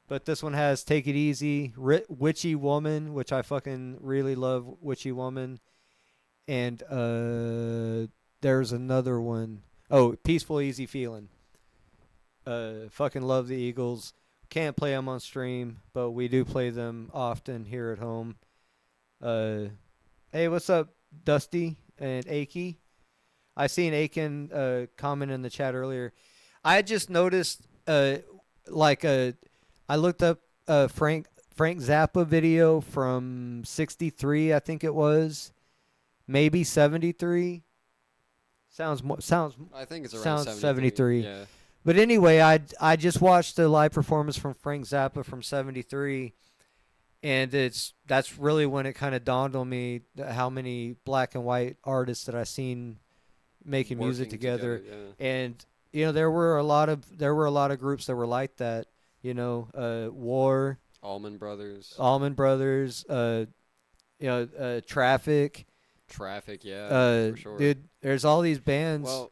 but this one has Take It Easy, Witchy Woman, which I fucking really love, Witchy Woman, and there's another one. Oh, Peaceful Easy Feeling. Fucking love the Eagles. Can't play them on stream, but we do play them often here at home. Hey, what's up, Dusty and Aki? I seen Aiken comment in the chat earlier. I just noticed, I looked up Frank Zappa video from '63, I think it was, maybe '73. Sounds. I think it's around sounds 73. Yeah. But anyway, I just watched a live performance from Frank Zappa from '73, and that's really when it kind of dawned on me how many black and white artists that I seen making music together. Yeah. And there were a lot of groups that were like that. War, Allman Brothers, Traffic, yeah, for sure. Dude, there's all these bands. Well,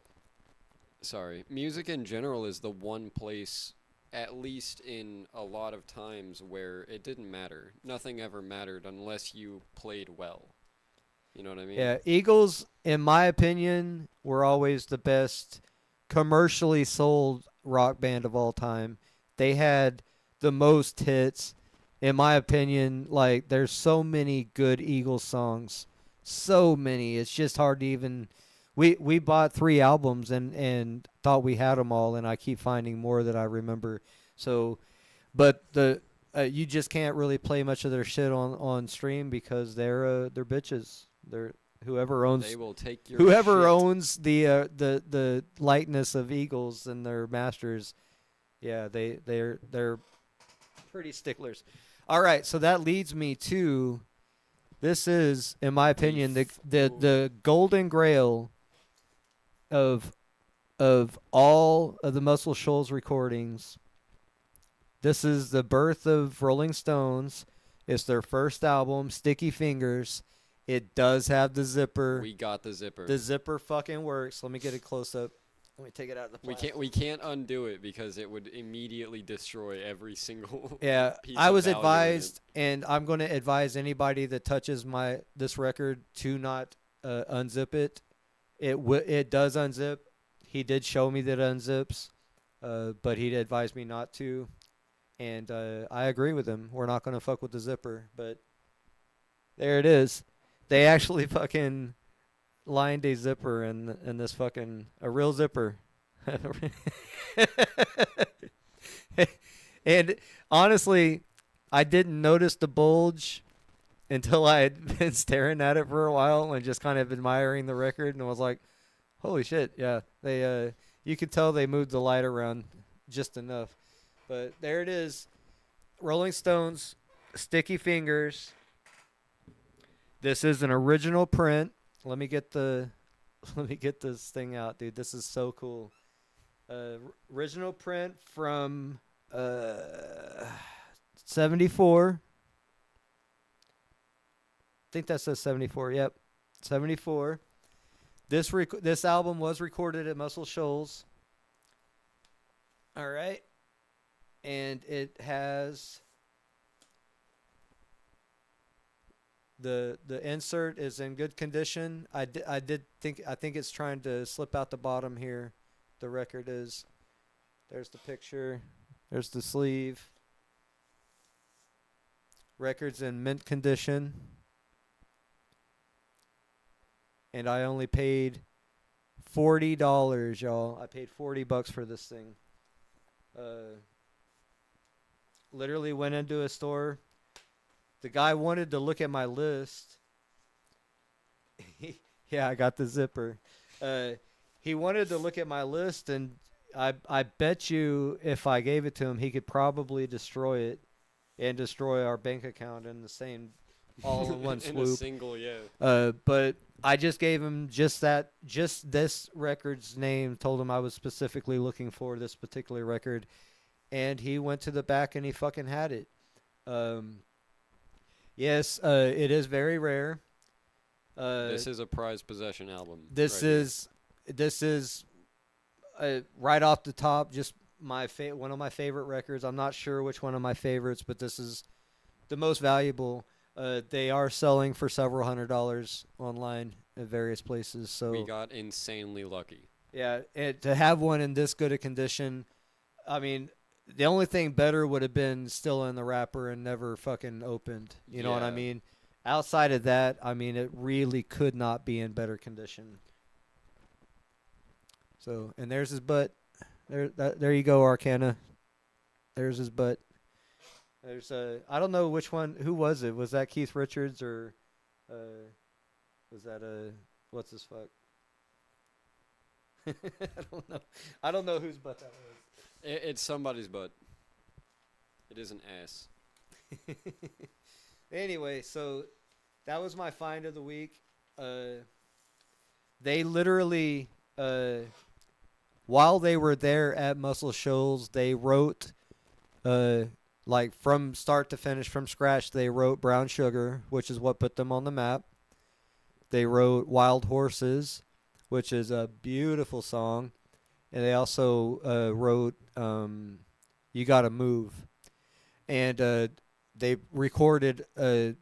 sorry. Music in general is the one place, at least in a lot of times, where it didn't matter. Nothing ever mattered unless you played well. You know what I mean? Yeah, Eagles, in my opinion, were always the best commercially sold rock band of all time. They had the most hits. In my opinion, like, there's so many good Eagles songs. So many. It's just hard to even... We bought 3 albums and thought we had them all, and I keep finding more that I remember. So, but you just can't really play much of their shit on stream because they're bitches. They're whoever owns. They will take your whoever shit. owns the likeness of Eagles and their masters. Yeah, they're pretty sticklers. All right, so that leads me to. This is, in my opinion, the golden grail of all of the Muscle Shoals recordings. This is the birth of Rolling Stones. It's their first album, Sticky Fingers. It does have the zipper. We got the zipper. The zipper fucking works. Let me get a close up. Let me take it out of the plastic. We can't undo it because it would immediately destroy every single piece I of was value in advised, it. and I'm going to advise anybody that touches this record to not unzip it. It does unzip. He did show me that it unzips, but he advised me not to, and I agree with him. We're not going to fuck with the zipper, but there it is. They actually fucking lined a zipper in this fucking a real zipper. And honestly, I didn't notice the bulge until I had been staring at it for a while and just kind of admiring the record, and I was like, holy shit, yeah. They you could tell they moved the light around just enough. But there it is. Rolling Stones, Sticky Fingers. This is an original print. Let me get this thing out, dude. This is so cool. Original print from 74. I think that says 74. Yep, 74. This album was recorded at Muscle Shoals. All right, and it has The insert is in good condition. I think it's trying to slip out the bottom here. The record is. There's the picture. There's the sleeve. Record's in mint condition. And I only paid $40, y'all. I paid $40 for this thing. Literally went into a store. The guy wanted to look at my list. Yeah, I got the zipper. He wanted to look at my list, and I bet you if I gave it to him, he could probably destroy it and destroy our bank account in the same all in one swoop. In a single, yeah. But I just gave him just this record's name, told him I was specifically looking for this particular record, and he went to the back and he fucking had it. Yes, it is very rare. This is a prized possession album. This is right off the top, just one of my favorite records. I'm not sure which one of my favorites, but this is the most valuable. They are selling for several $100s online at various places. So we got insanely lucky. Yeah, and to have one in this good a condition, I mean, the only thing better would have been still in the wrapper and never fucking opened. You know what I mean? Outside of that, I mean, it really could not be in better condition. So, and there's his butt. There you go, Arcana. There's his butt. There's I don't know which one. Who was it? Was that Keith Richards or was that what's his fuck? I don't know. I don't know whose butt that was. It's somebody's butt. It is an ass. Anyway, so that was my find of the week. They literally, while they were there at Muscle Shoals, they wrote, like from start to finish, from scratch, they wrote Brown Sugar, which is what put them on the map. They wrote Wild Horses, which is a beautiful song. And they also wrote You Gotta Move. And they recorded the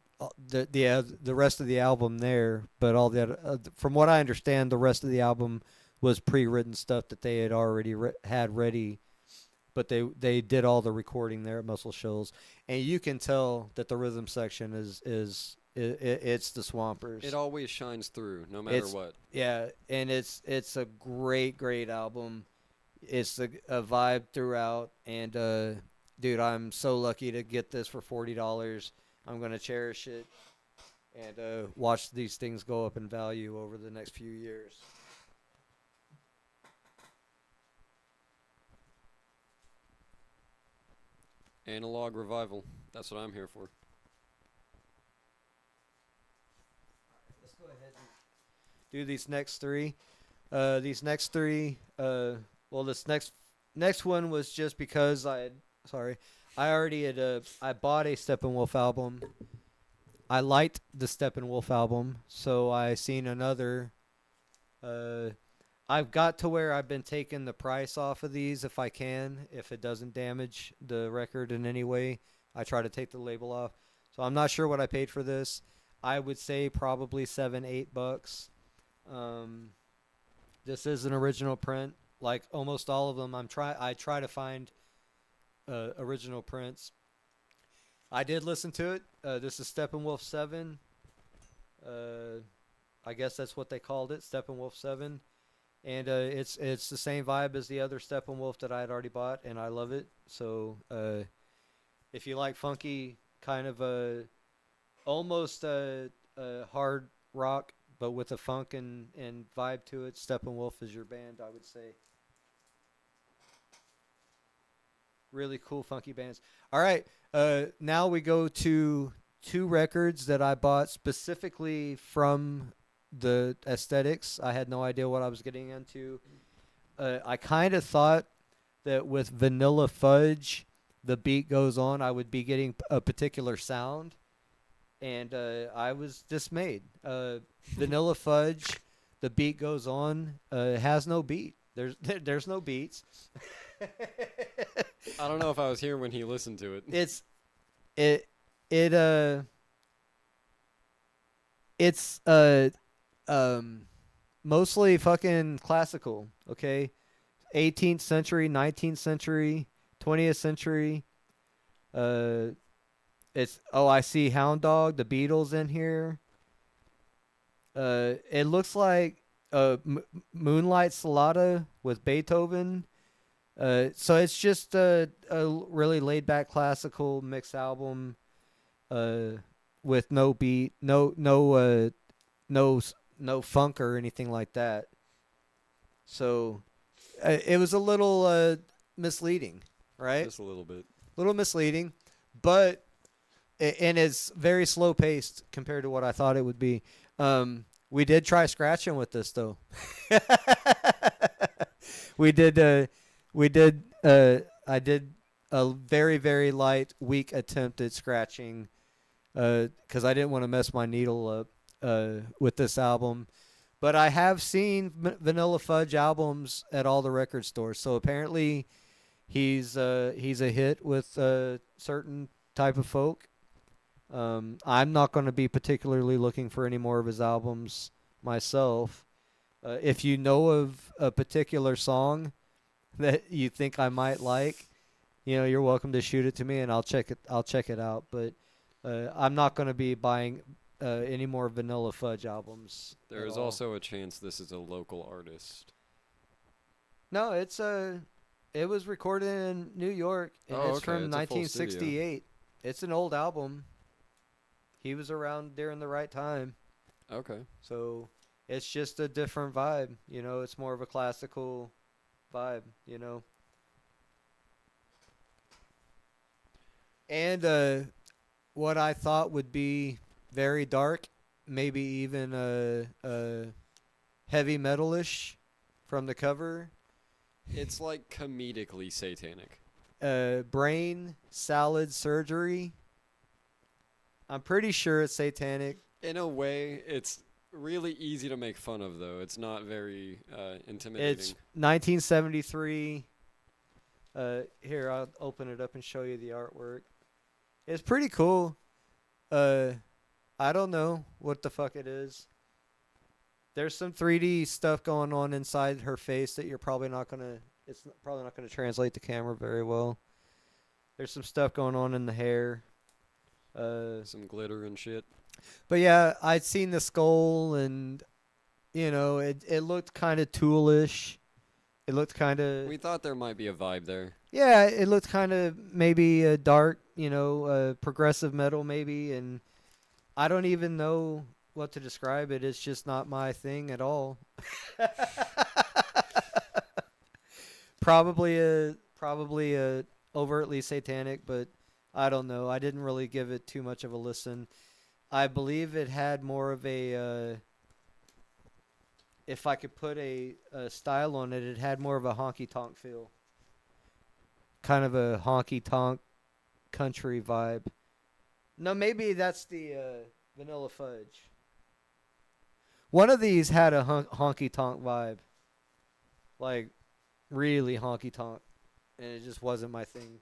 rest of the album there, but all the from what I understand, the rest of the album was pre-written stuff that they had already had ready, but they did all the recording there at Muscle Shoals, and you can tell that the rhythm section is it's the Swampers. It always shines through, no matter what. Yeah, and it's a great album. It's a vibe throughout, and dude, I'm so lucky to get this for $40. I'm gonna cherish it and watch these things go up in value over the next few years. Analog revival. That's what I'm here for. Let's go ahead and do these next three. Well, this next one was just because I already had I bought a Steppenwolf album. I liked the Steppenwolf album, so I seen another. I've got to where I've been taking the price off of these if I can, if it doesn't damage the record in any way. I try to take the label off. So I'm not sure what I paid for this. I would say probably $7-8. This is an original print. Like almost all of them, I try to find original prints. I did listen to it. This is Steppenwolf 7. I guess that's what they called it, Steppenwolf 7. And it's the same vibe as the other Steppenwolf that I had already bought, and I love it. So if you like funky, kind of almost hard rock, but with a funk and vibe to it, Steppenwolf is your band, I would say. Really cool, funky bands. All right, now we go to two records that I bought specifically from the aesthetics. I had no idea what I was getting into. I kind of thought that with Vanilla Fudge, the beat goes on, I would be getting a particular sound, and I was dismayed. Vanilla Fudge, the beat goes on, has no beat. There's no beats. I don't know if I was here when he listened to it. It. it's mostly fucking classical, okay? 18th century, 19th century, 20th century. It's I see Hound Dog, the Beatles in here. It looks like Moonlight Sonata with Beethoven. So it's just a really laid back classical mix album with no beat, no funk or anything like that. So it was a little misleading, right? Just a little bit. Little misleading, but and it's very slow paced compared to what I thought it would be. We did try scratching with this though. we did. I did a very very light, weak attempt at scratching, because I didn't want to mess my needle up with this album. But I have seen Vanilla Fudge albums at all the record stores, so apparently he's a hit with a certain type of folk. I'm not going to be particularly looking for any more of his albums myself. If you know of a particular song that you think I might like, you're welcome to shoot it to me and I'll check it out. But I'm not going to be buying any more Vanilla Fudge albums. There is also a chance this is a local artist. No, it was recorded in New York and it's from It's a full studio. 1968. It's an old album. He was around during the right time. Okay. So it's just a different vibe. It's more of a classical vibe, And what I thought would be very dark, maybe even heavy metalish from the cover. It's like comedically satanic. Brain salad surgery. I'm pretty sure it's satanic. In a way, it's really easy to make fun of, though. It's not very intimidating. It's 1973. Here, I'll open it up and show you the artwork. It's pretty cool. I don't know what the fuck it is. There's some 3D stuff going on inside her face that it's probably not gonna translate to camera very well. There's some stuff going on in the hair. Some glitter and shit. But yeah, I'd seen the skull and it looked kind of toolish. It looked kind of. We thought there might be a vibe there. Yeah, it looked kind of maybe dark, progressive metal maybe, and I don't even know what to describe it. It's just not my thing at all. Probably a overtly satanic, but I don't know. I didn't really give it too much of a listen. I believe it had more of a if I could put a style on it, it had more of a honky-tonk feel. Kind of a honky-tonk country vibe. No, maybe that's the Vanilla Fudge. One of these had a honky-tonk vibe. Like, really honky-tonk. And it just wasn't my thing.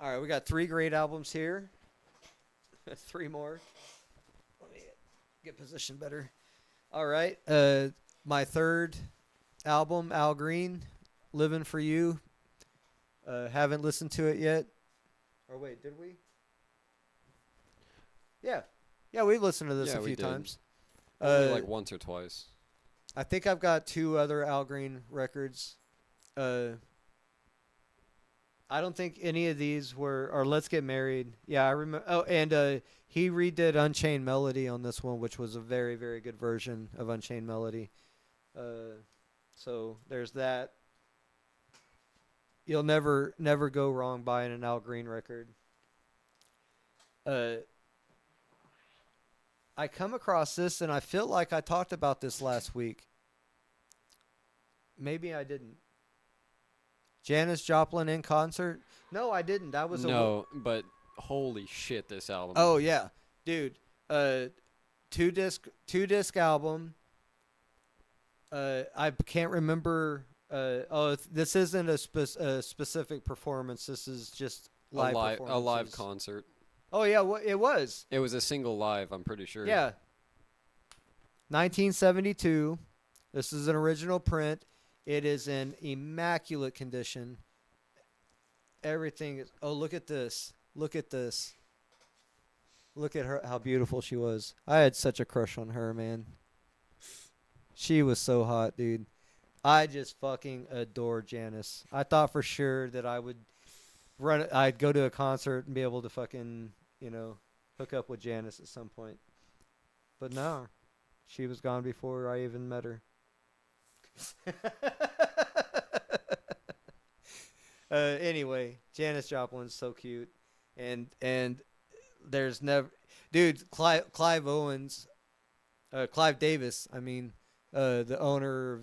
All right, we got 3 great albums here. 3 more. Let me get positioned better. All right, my third album, Al Green, "Living for You." Haven't listened to it yet. Or wait, did we? Yeah, we've listened to this a few times. Only like once or twice. I think I've got 2 other Al Green records. I don't think any of these or Let's Get Married. Yeah, I remember. Oh, and he redid Unchained Melody on this one, which was a very, very good version of Unchained Melody. So there's that. You'll never go wrong buying an Al Green record. I come across this, and I feel like I talked about this last week. Maybe I didn't. Janis Joplin in concert? No, I didn't. That was but holy shit, this album. Oh yeah, dude. 2 disc album. I can't remember. This isn't a specific performance. This is just live a live performances. concert. Oh yeah, it was. It was a single live, I'm pretty sure. Yeah. 1972. This is an original print. It is in immaculate condition. Everything is. Oh, look at this. Look at this. Look at her, how beautiful she was. I had such a crush on her, man. She was so hot, dude. I just fucking adore Janice. I thought for sure that I'd go to a concert and be able to fucking, hook up with Janice at some point. But no, she was gone before I even met her. Anyway, Janis Joplin's so cute, and there's never, dude. Clive Davis. I mean, the owner of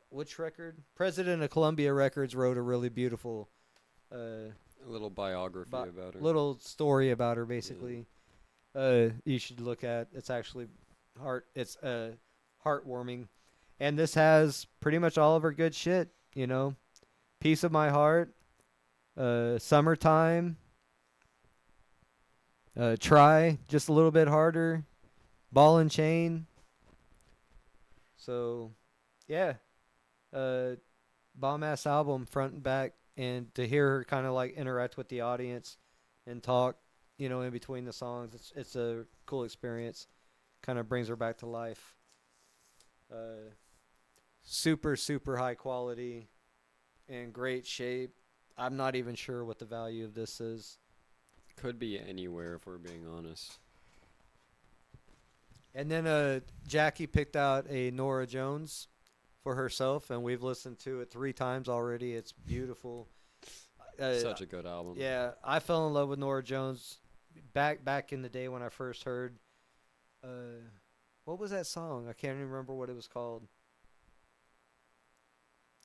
which record? President of Columbia Records wrote a really beautiful, a little biography about her. Little story about her, basically. You should look at. It's actually It's heartwarming, and this has pretty much all of her good shit. Piece of My Heart, Summertime, Try Just a Little Bit Harder, Ball and Chain. So, yeah, bomb ass album front and back, and to hear her kind of like interact with the audience and talk, in between the songs, it's a cool experience. Kind of brings her back to life. Super, super high quality. In great shape. I'm not even sure what the value of this is. Could be anywhere if we're being honest. And then Jackie picked out a Norah Jones for herself, and we've listened to it 3 times already. It's beautiful. Such a good album. Yeah, I fell in love with Norah Jones back in the day when I first heard. What was that song? I can't even remember what it was called.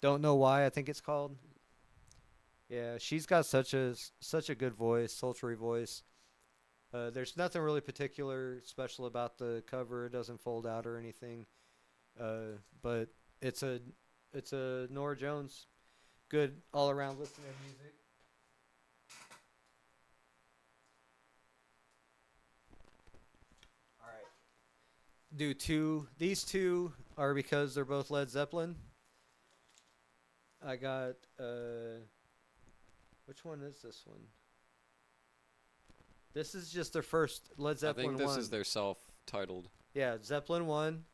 Don't Know Why, I think it's called. Yeah, she's got such a good voice, sultry voice. There's nothing really particular special about the cover. It doesn't fold out or anything. But it's a Norah Jones, good all around listening to music. All right. These two are because they're both Led Zeppelin. I got, which one is this one? This is just their first Led Zeppelin 1. I think this is their self-titled. Yeah, Zeppelin 1.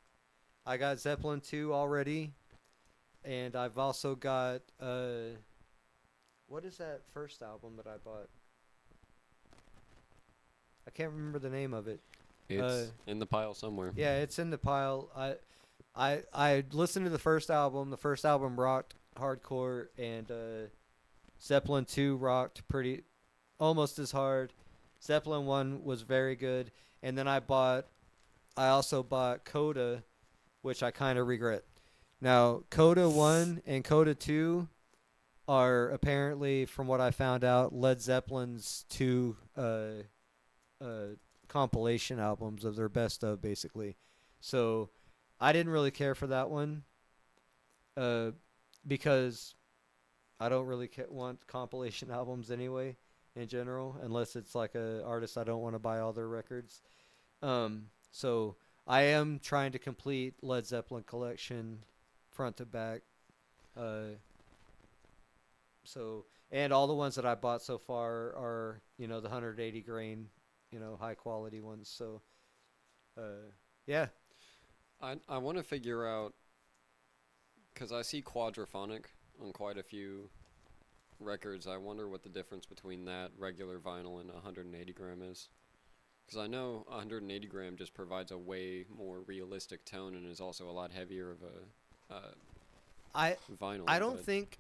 I got Zeppelin 2 already. And I've also got, what is that first album that I bought? I can't remember the name of it. It's in the pile somewhere. Yeah, it's in the pile. I listened to the first album. The first album rocked hardcore, and Zeppelin 2 rocked almost as hard. Zeppelin 1 was very good, and then I also bought Coda, which I kind of regret. Now, Coda 1 and Coda 2 are apparently, from what I found out, Led Zeppelin's 2 compilation albums of their best of, basically. So I didn't really care for that one. Because I don't really want compilation albums anyway, in general, unless it's like a artist I don't want to buy all their records. So I am trying to complete Led Zeppelin collection front to back. And all the ones that I bought so far are, the 180 grain, high quality ones. So, yeah. I want to figure out, because I see quadraphonic on quite a few records. I wonder what the difference between that regular vinyl and 180 gram is. Because I know 180 gram just provides a way more realistic tone and is also a lot heavier of a vinyl. I don't think,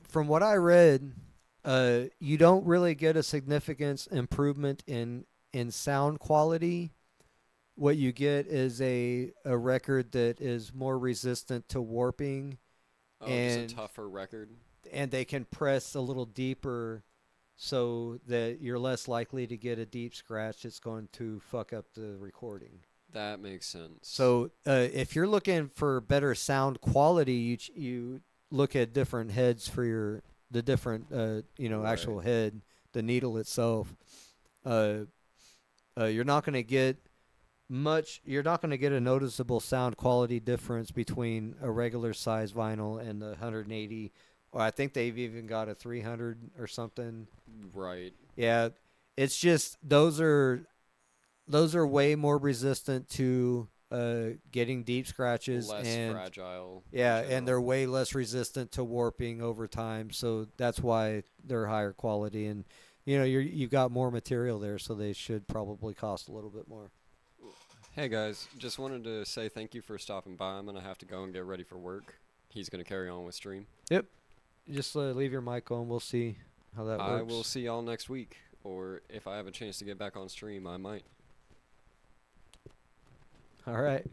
from what I read, you don't really get a significant improvement in sound quality. What you get is a record that is more resistant to warping. And it's a tougher record. And they can press a little deeper so that you're less likely to get a deep scratch that's going to fuck up the recording. That makes sense. So if you're looking for better sound quality, you look at different heads for the different actual Right. head, the needle itself. Uh, you're not going to get much. You're not going to get a noticeable sound quality difference between a regular size vinyl and the 180. Or I think they've even got a 300 or something. Right. Yeah, it's just those are way more resistant to getting deep scratches Less and fragile. yeah, In and general. they're way less resistant to warping over time. So that's why they're higher quality, and you've got more material there, so they should probably cost a little bit more. Hey guys, just wanted to say thank you for stopping by. I'm gonna have to go and get ready for work. He's gonna carry on with stream. Yep, just leave your mic on. We'll see how that I works. will see y'all next week, or if I have a chance to get back on stream, I might. All right.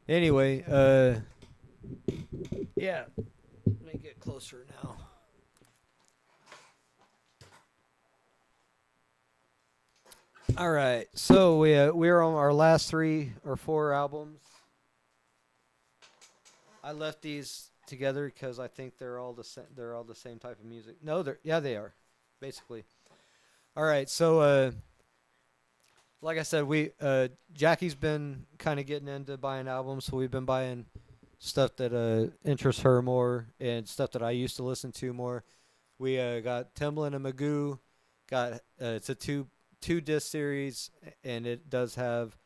Anyway, yeah. Let me get closer now. All right. So we're on our last 3 or 4 albums. I left these together because I think they're all the same type of music. No, they are, basically. All right. So like I said, Jackie's been kind of getting into buying albums, so we've been buying stuff that interests her more and stuff that I used to listen to more. We got Timbaland and Magoo. Got it's a two disc series, and it does have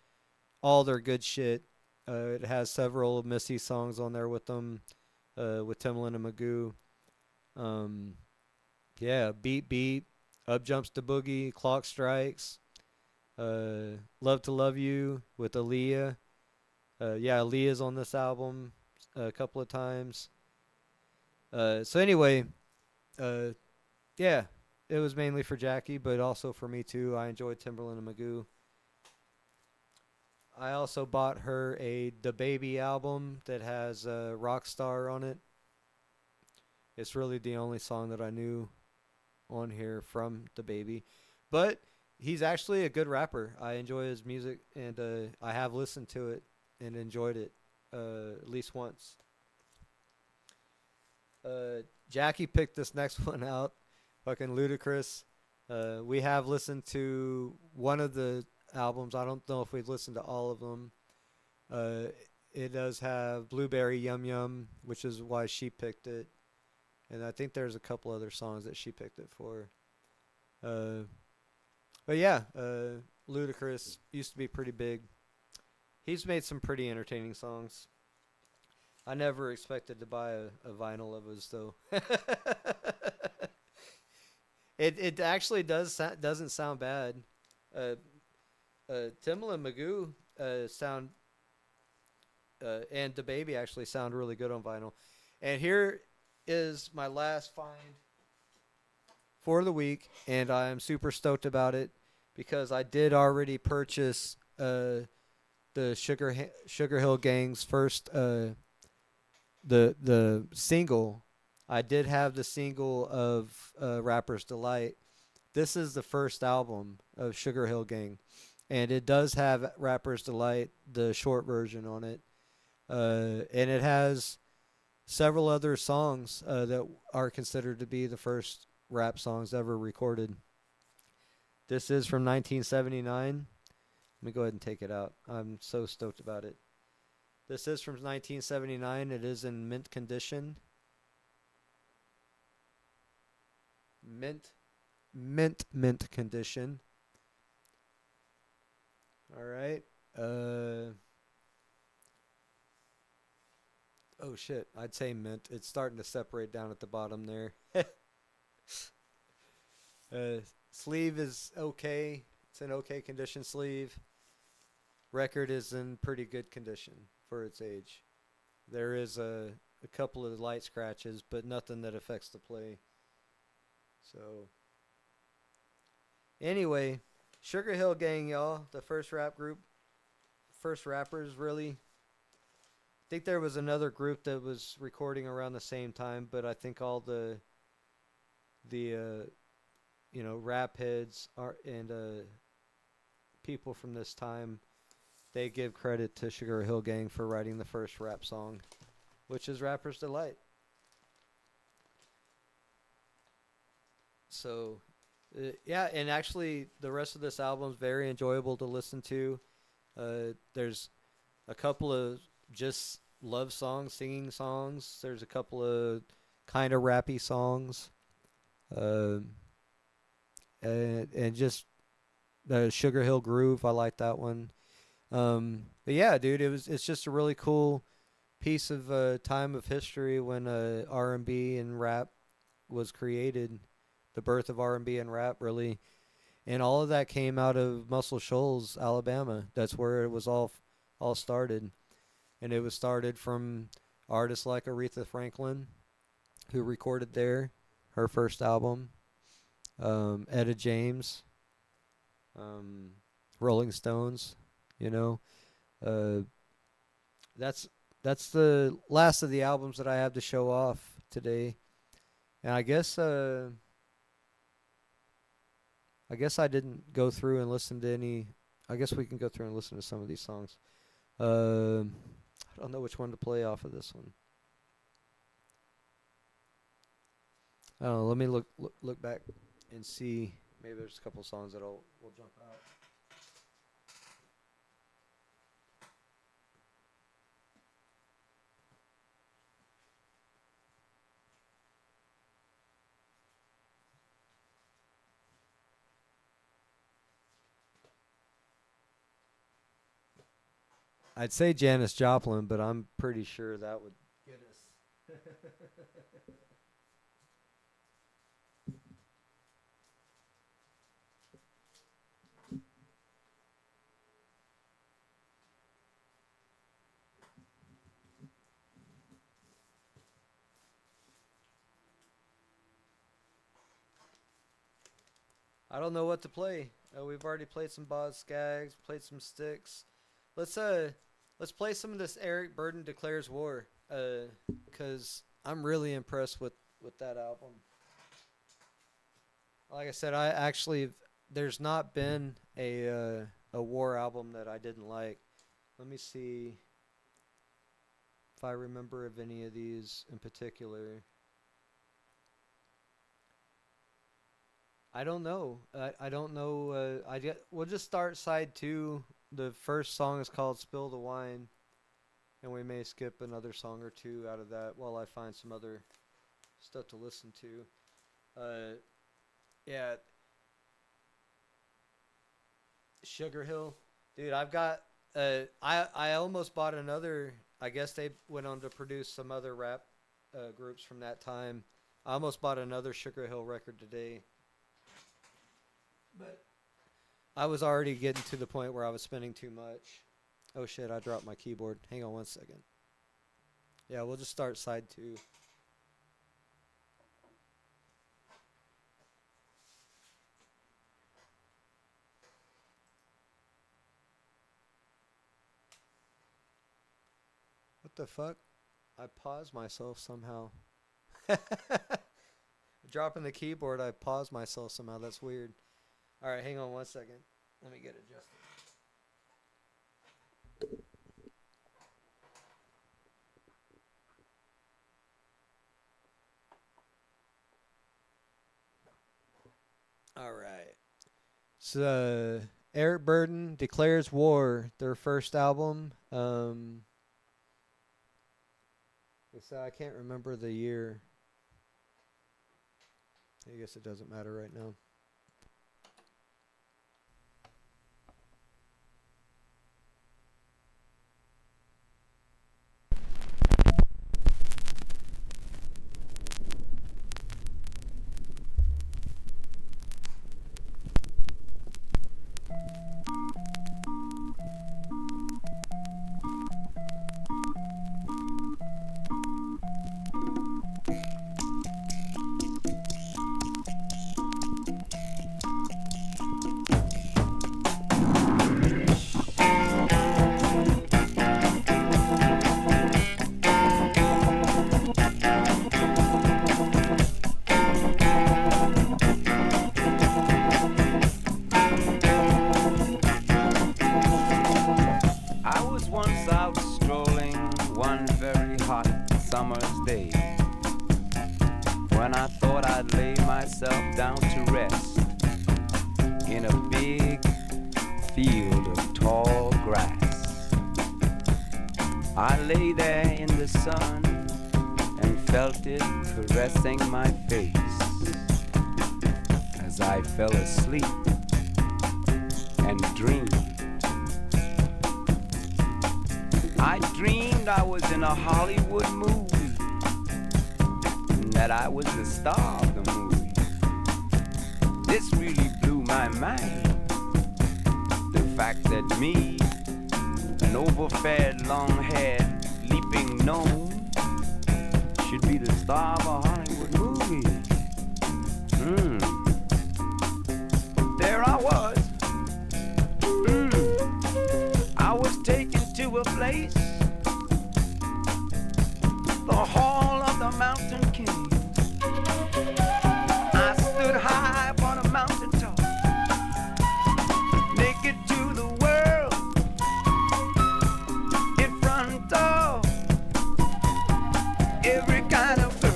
all their good shit. It has several Missy songs on there with them, with Timbaland and Magoo. Yeah, Beat Beat, Up Jumps the Boogie, Clock Strikes, Love to Love You with Aaliyah. Yeah, Aaliyah's on this album a couple of times. So anyway, yeah, it was mainly for Jackie, but also for me too. I enjoyed Timberland and Magoo. I also bought her a The Baby album that has Rockstar on it. It's really the only song that I knew on here from The Baby. But he's actually a good rapper. I enjoy his music, and I have listened to it and enjoyed it at least once. Jackie picked this next one out. Fucking ludicrous. We have listened to one of the albums. I don't know if we've listened to all of them. It does have Blueberry Yum Yum, which is why she picked it. And I think there's a couple other songs that she picked it for. But yeah, Ludacris used to be pretty big. He's made some pretty entertaining songs. I never expected to buy a vinyl of his, though. It actually doesn't sound bad. Timbaland Magoo sound and DaBaby actually sound really good on vinyl. And here is my last find for the week, and I am super stoked about it because I did already purchase the Sugar Hill Gang's first the single. I did have the single of Rapper's Delight. This is the first album of Sugar Hill Gang, and it does have Rapper's Delight, the short version on it, and it has several other songs that are considered to be the first rap songs ever recorded. This is from 1979. Let me go ahead and take it out. I'm so stoked about it. This is from 1979. It is in mint condition. Mint condition. All right. Oh shit, I'd say mint. It's starting to separate down at the bottom there. Sleeve is okay. It's an okay condition sleeve. Record is in pretty good condition for its age. There is a couple of light scratches, but nothing that affects the play. So, anyway, Sugar Hill Gang, y'all, the first rap group, first rappers, really. I think there was another group that was recording around the same time, but I think all the rap heads are and people from this time they give credit to Sugar Hill Gang for writing the first rap song, which is Rapper's Delight. So, yeah, and actually, the rest of this album is very enjoyable to listen to. There's a couple of just love songs, singing songs. There's a couple of kind of rappy songs, um, and just the Sugar Hill Groove. I like that one. But yeah, dude, it's just a really cool piece of time of history when R&B and rap was created. The birth of R&B and rap, really, and all of that came out of Muscle Shoals, Alabama. That's where it was all started, and it was started from artists like Aretha Franklin, who recorded there, her first album. Etta James, Rolling Stones, you know. That's the last of the albums that I have to show off today, and I guess I didn't go through and listen to any. I guess we can go through and listen to some of these songs. I don't know which one to play off of this one. I don't know. Let me look back and see. Maybe there's a couple songs that will jump out. I'd say Janis Joplin, but I'm pretty sure that would get us. I don't know what to play. We've already played some Boz Skaggs, played some Styx. Let's play some of this Eric Burdon Declares War, 'cause I'm really impressed with that album. Like I said, there's not been a war album that I didn't like. Let me see if I remember of any of these in particular. I don't know. I don't know. We'll just start side 2. The first song is called Spill the Wine, and we may skip another song or two out of that while I find some other stuff to listen to. Yeah. Sugar Hill. Dude, I've got I almost bought another. I guess they went on to produce some other rap groups from that time. I almost bought another Sugar Hill record today. But I was already getting to the point where I was spending too much. Oh shit, I dropped my keyboard. Hang on one second. Yeah, we'll just start side 2. What the fuck? I paused myself somehow. Dropping the keyboard, I paused myself somehow. That's weird. Alright, hang on one second. Let me get adjusted. Alright. So, Eric Burdon Declares War, their first album. So I can't remember the year. I guess it doesn't matter right now. one very hot summer's day, when I thought I'd lay myself down to rest in a big field of tall grass. I lay there in the sun and felt it caressing my face as I fell asleep and dreamed. I dreamed I was in a Hollywood movie and that I was the star of the movie. This really blew my mind. The fact that me, an overfed, long-haired, leaping gnome, should be the star of a Hollywood movie. There I was. I was taken to a place, the Hall of the Mountain King. I stood high upon a mountain top, naked to the world, in front of every kind of girl.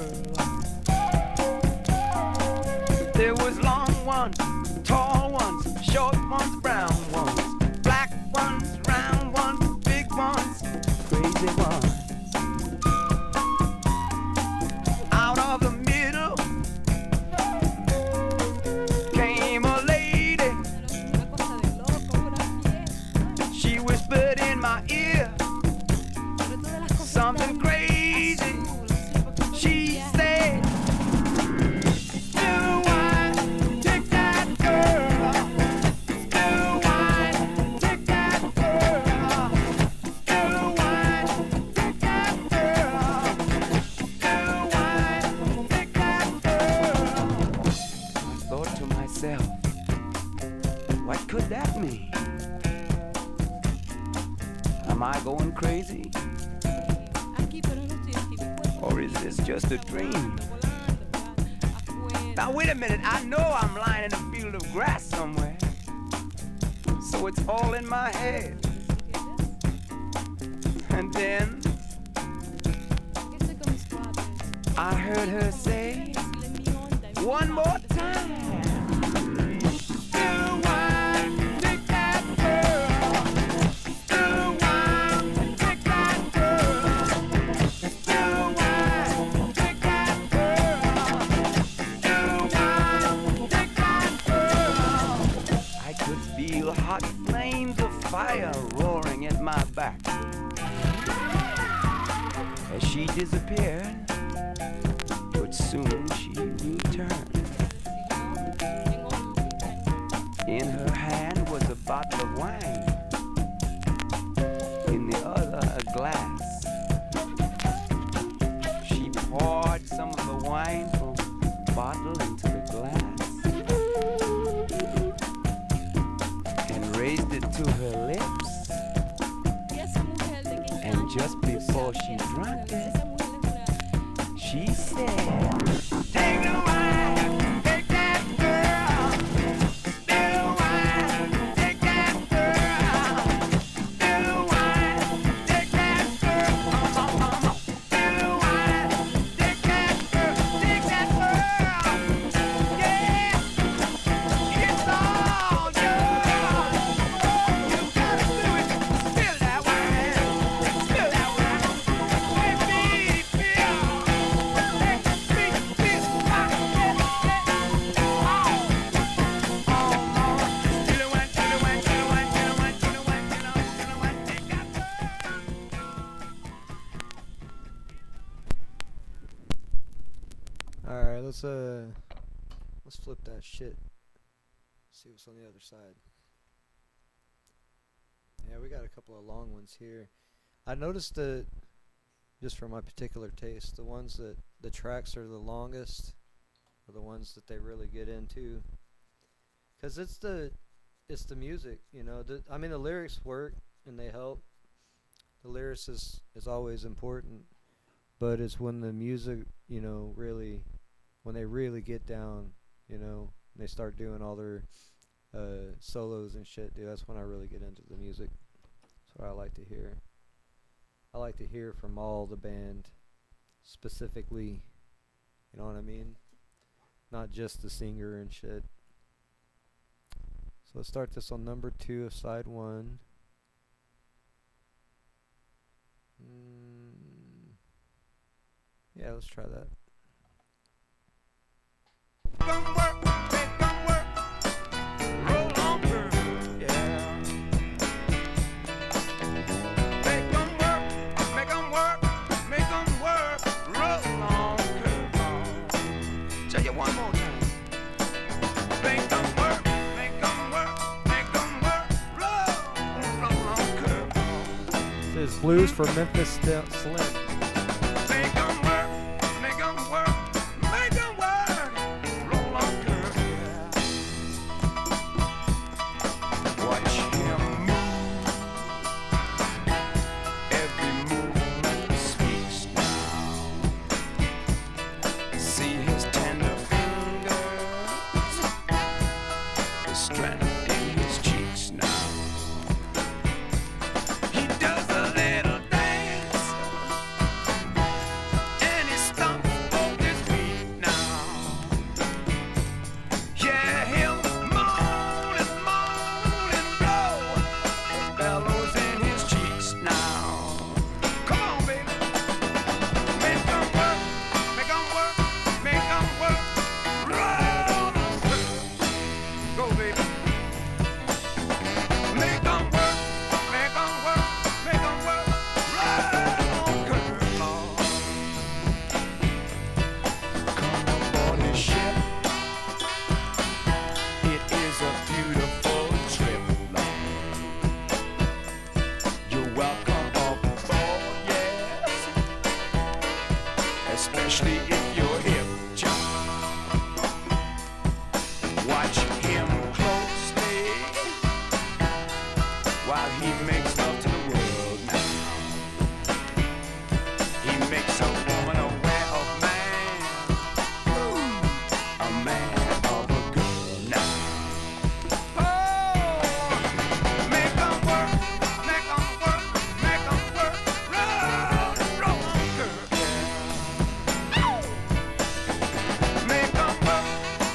There was long ones, tall ones, short ones, brown ones, black ones, round ones, big ones, crazy ones. Out of the middle came a lady. She whispered in my ear something crazy. She said, "Do I take that girl? Do I take that girl? Do I take that girl? Do I take that girl?" I thought to myself, what could that mean? Am I going crazy? Or is this just a dream? Now wait a minute, I know I'm lying in a field of grass somewhere, so it's all in my head. And then I heard her say, one more time, "Do I take that girl? Do I take that girl? Do I take that girl? Do I take that girl?" I could feel hot flames of fire roaring at my back as she disappeared, but soon she returned. In her hand was a bottle of wine, in the other a glass. She poured some of the wine from the bottle into the glass and raised it to her lips. And just before she drank it, she said, "Take the wine, take that girl. Do I take that girl? Do I take that girl? Do I take that girl? Take that girl. Yeah, it's all yours. You gotta do it. Spill that wine. Spill that wine. Let me feel. Let me feel. Spill the wine, spill the wine, spill the wine, spill the wine, spill the wine, spill the wine, take that girl. All right, let's flip that shit. See what's on the other side. Yeah, we got a couple of long ones here. I noticed that, just for my particular taste, the ones that the tracks are the longest are the ones that they really get into. 'Cause it's the music, you know. I mean, the lyrics work and they help. The lyrics is always important, but it's when the music, you know, really, when they really get down, you know, and they start doing all their solos and shit, dude. That's when I really get into the music. That's what I like to hear. I like to hear from all the band specifically. You know what I mean? Not just the singer and shit. So let's start this on number 2 of side 1. Yeah, let's try that. One more time. Make 'em work, make 'em work, roll on curve. This is Blues for Memphis Slim. Make 'em work, make 'em work, make 'em work, roll on curve. Watch him move, every movement speaks now. See his tender fingers, the strength in his cheeks now. He does a little dance, and he stomps both his feet now. Yeah, he'll moan and blow, the bellows in his cheeks now. Come on, baby. Make 'em work, make 'em work, make 'em work. Roll on curve. Go, baby. Make 'em work, make 'em work, make 'em work. Roll on curve, Lord. Come aboard this ship. It is a beautiful trip, Lord. You're welcome aboard, yes. Especially if you're hip, John. Watch him closely while he makes love to the world now. He makes a woman aware of man, a man of a girl now. Oh, make 'em work, make 'em work, make 'em work. Roll on curve, yeah. Make 'em work,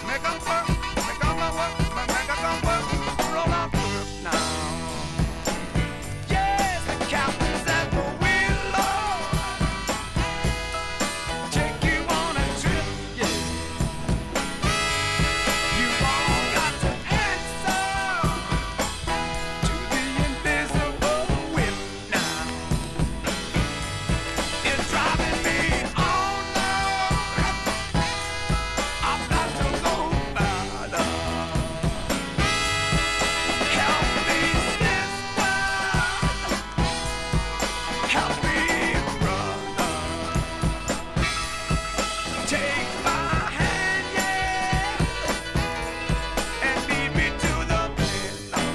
make 'em work, make 'em work, make 'em work. Roll on curve now. Yes, the captain's at the wheel, Lord. Take you on a trip, yeah. You all got to answer to the invisible whip now. It's driving me on, Lord. I've got to go farther. Help me, sister. Help me, brother. Take my hand, yeah, and lead me to the middle.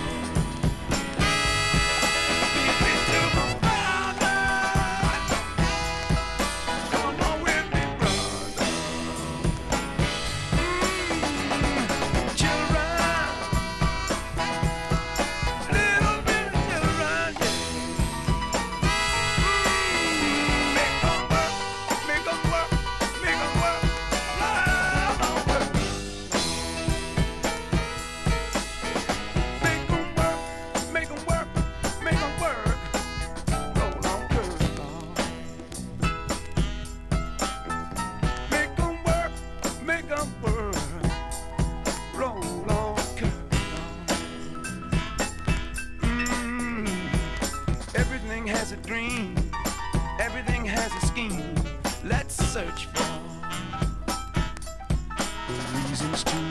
Lead me to my father. Come on with me, brother. Children, little bitty children, yeah. Make 'em work, make 'em work, make 'em work. Roll on curve. Make 'em work, make 'em work, make 'em work. Roll on curve. Make 'em work, make 'em work. Roll on curve. Everything has a dream, everything has a scheme. Let's search for the reasons together.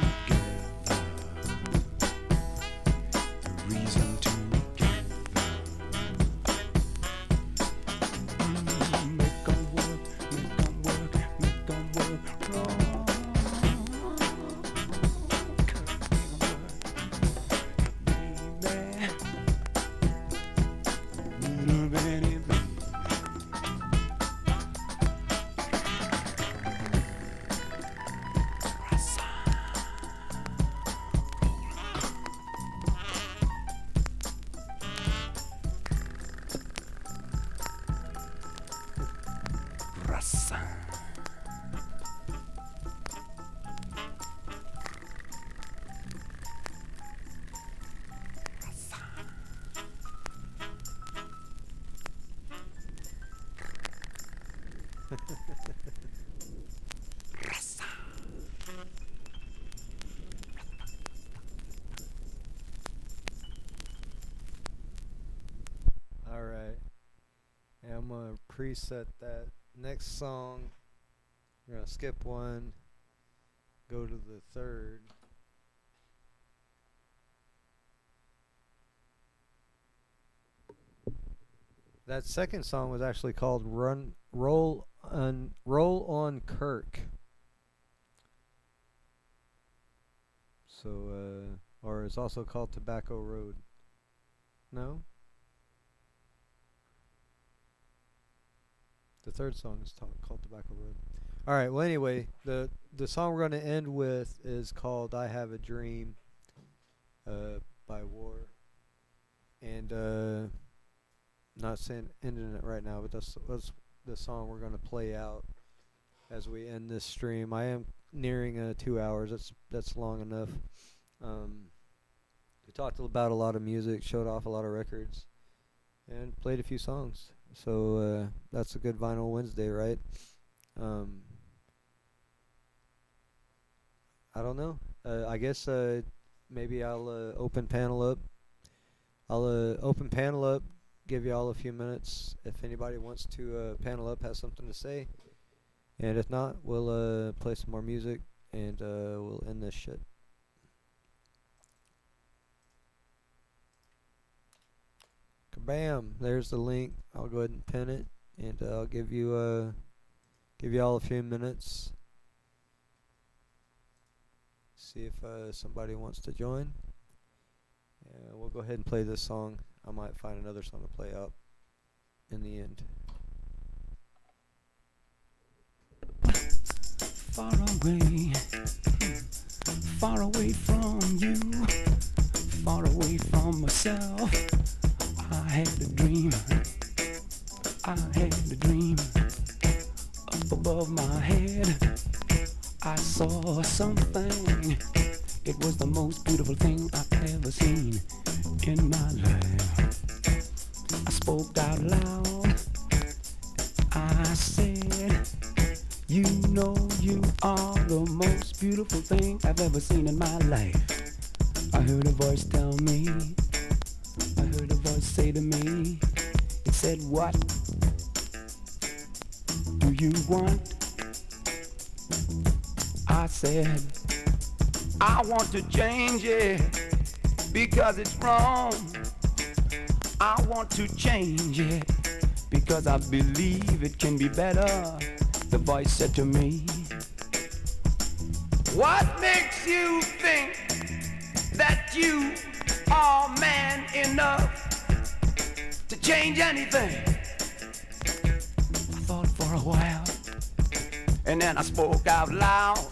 The reason together. Make 'em work, make 'em work, make 'em work. Roll curve, make 'em work. Baby. Little bitty baby. All right. And I'm gonna preset that next song. We're gonna skip one, go to the third. That second song was actually called Roll on Kirk. So or it's also called Tobacco Road. No? The third song is called Tobacco Road. All right. Well, anyway, the song we're going to end with is called "I Have a Dream" by War, and not saying ending it right now, but that's the song we're going to play out as we end this stream. I am nearing 2 hours. That's long enough. We talked about a lot of music, showed off a lot of records, and played a few songs. So that's a good Vinyl Wednesday, right? I don't know. I guess maybe I'll open panel up. I'll open panel up, give you all a few minutes if anybody wants to panel up, has something to say. And if not, we'll play some more music and we'll end this shit. Kabam! There's the link. I'll go ahead and pin it, and I'll give you all a few minutes. See if somebody wants to join. We'll go ahead and play this song. I might find another song to play out in the end. Far away from you, far away from myself. I had a dream, up above my head. I saw something, it was the most beautiful thing I've ever seen in my life. I spoke out loud, I said, you know you are the most beautiful thing I've ever seen in my life. I heard a voice tell me, I heard a voice say to me, it said, what do you want? I said, I want to change it because it's wrong. I want to change it because I believe it can be better. The voice said to me, what makes you think that you are man enough to change anything? I thought for a while, and then I spoke out loud,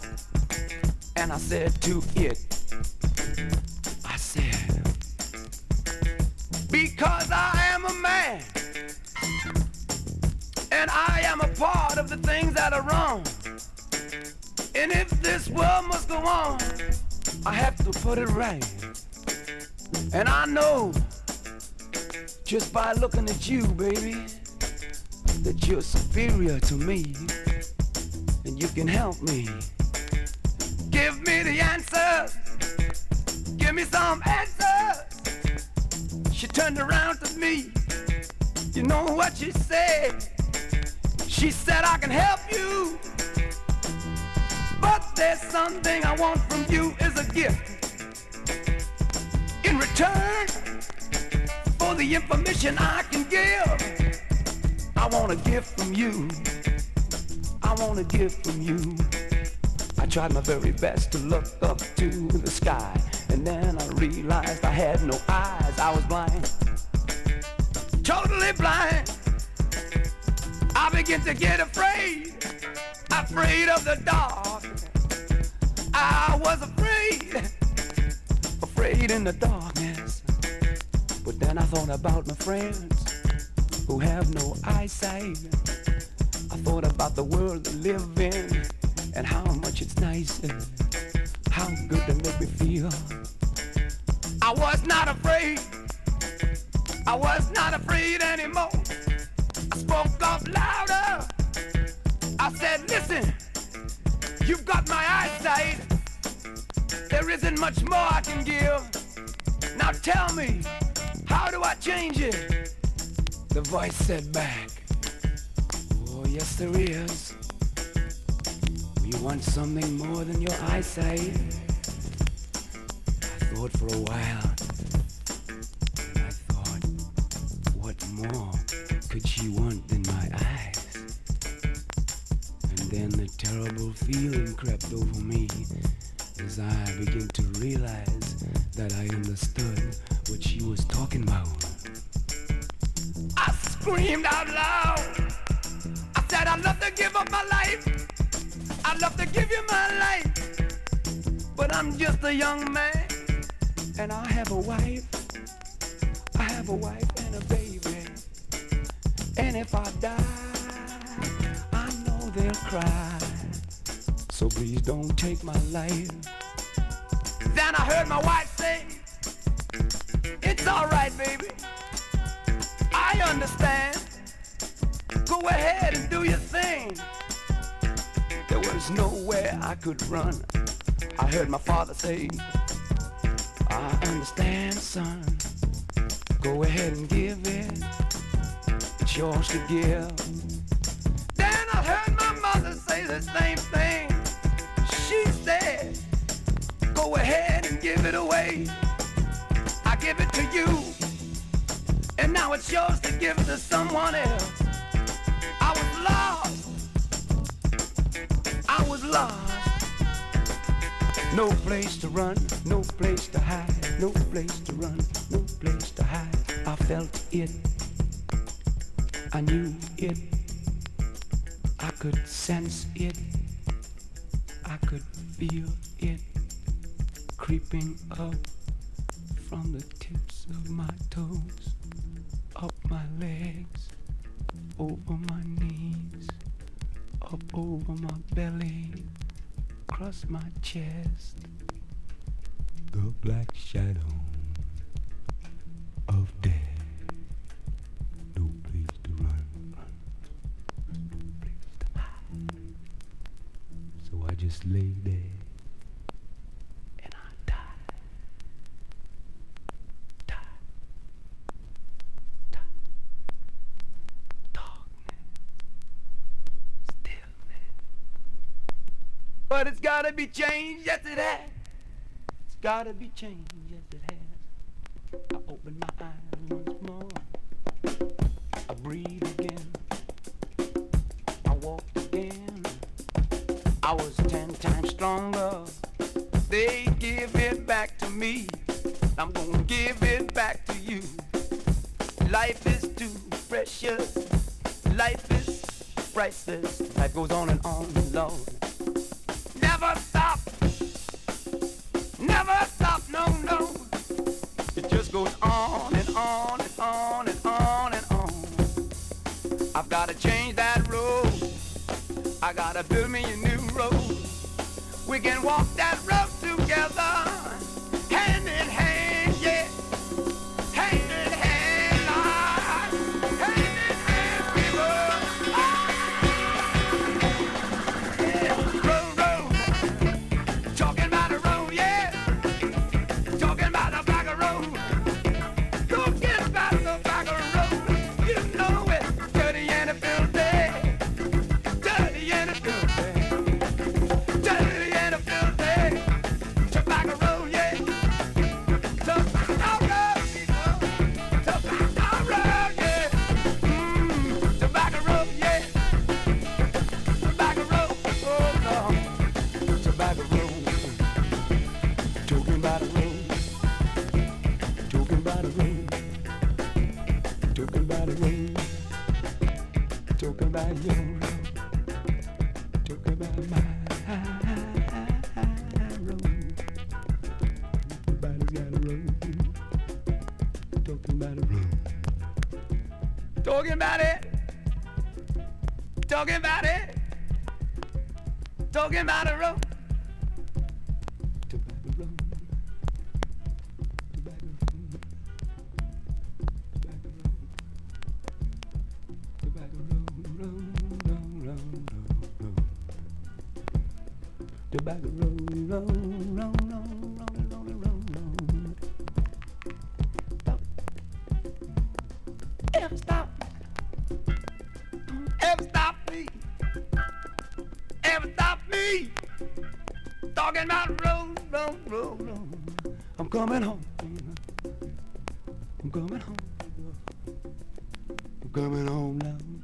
and I said to it, I said, because I am a man, and I am a part of the things that are wrong. And if this world must go on, I have to put it right. And I know, just by looking at you, baby, that you're superior to me, and you can help me. Give me the answers, give me some answers. She turned around to me, you know what she said? She said, I can help you, but there's something I want from you is a gift. In return for the information I can give, I want a gift from you. I want a gift from you. I tried my very best to look up to the sky, and then I realized I had no eyes. I was blind, totally blind. I began to get afraid of the dark. I was afraid in the darkness. But then I thought about my friends who have no eyesight. I thought about the world they live in and how much it's nice and how good they make me feel. I was not afraid. I was not afraid anymore. I spoke up louder. there isn't much more I can give. Now tell me, how do I change it? The voice said back, oh yes there is. You want something more than your eyesight? I thought for a while. I thought, what more could she want than my eyes? And then the terrible feeling crept over me as I began to realize that I understood what she was talking about. I screamed out loud. I said, I'd love to give up my life. I'd love to give you my life. But I'm just a young man, and I have a wife. I have a wife and a baby. And if I die, I know they'll cry. So please don't take my life. Then I heard my wife say, it's all right, baby. I understand. Go ahead and do your thing. There was nowhere I could run. I heard my father say, I understand, son. Go ahead and give it. It's yours to give. Then I heard my mother say the same thing. She said, go ahead and give it away. I give it to you, and now it's yours to give to someone else. I was lost. I was lost. No place to run, no place to hide, no place to run, no place to hide. I felt it. I knew it. I could sense it. I could feel it creeping up from the tips of my toes, up my legs, over my knees, up over my belly, across my chest. The black shadow of death. No place to run, no place to hide. So I just lay there and I died. Darkness, stillness. But it's gotta be changed, yes it has. It's gotta be changed, yes it has. I open my eyes once more. I breathe again. I walked again. I was 10 times stronger. They give it back to me. I'm gonna give it back to you. Life is too precious. Life is priceless. Life goes on and on, Lord. Never stop. Never stop, no, no. It just goes on and on and on and on and on. I've gotta change that road. I gotta build me a new road. We can walk that road together, hand in hand, yeah. Hand in hand, hand in hand, we will. Yeah. Road, road. Talking about a road, yeah. Talking about the back of road. Talking about the back of road. You know it. Dirty and it feels dead. Dirty and it feels dead. Dirty and it feels dead. Tobacco road, yeah. Tobacco road, you know. Tobacco road, yeah. Tobacco road, yeah. Tobacco road, oh Lord. Tobacco road. Talking about a road. Talking about a road. Talking about a road. Talking about your road. Talking about my road. Everybody's got a road. Talking about a road. Talking about it. Talking about it. Talking about a road. Tobacco road. Tobacco road. Tobacco road. Tobacco road, road. Tobacco road, road. ever stop me, ever stop me. Talking about road, road, road, road. I'm coming home. I'm coming home. I'm coming home now.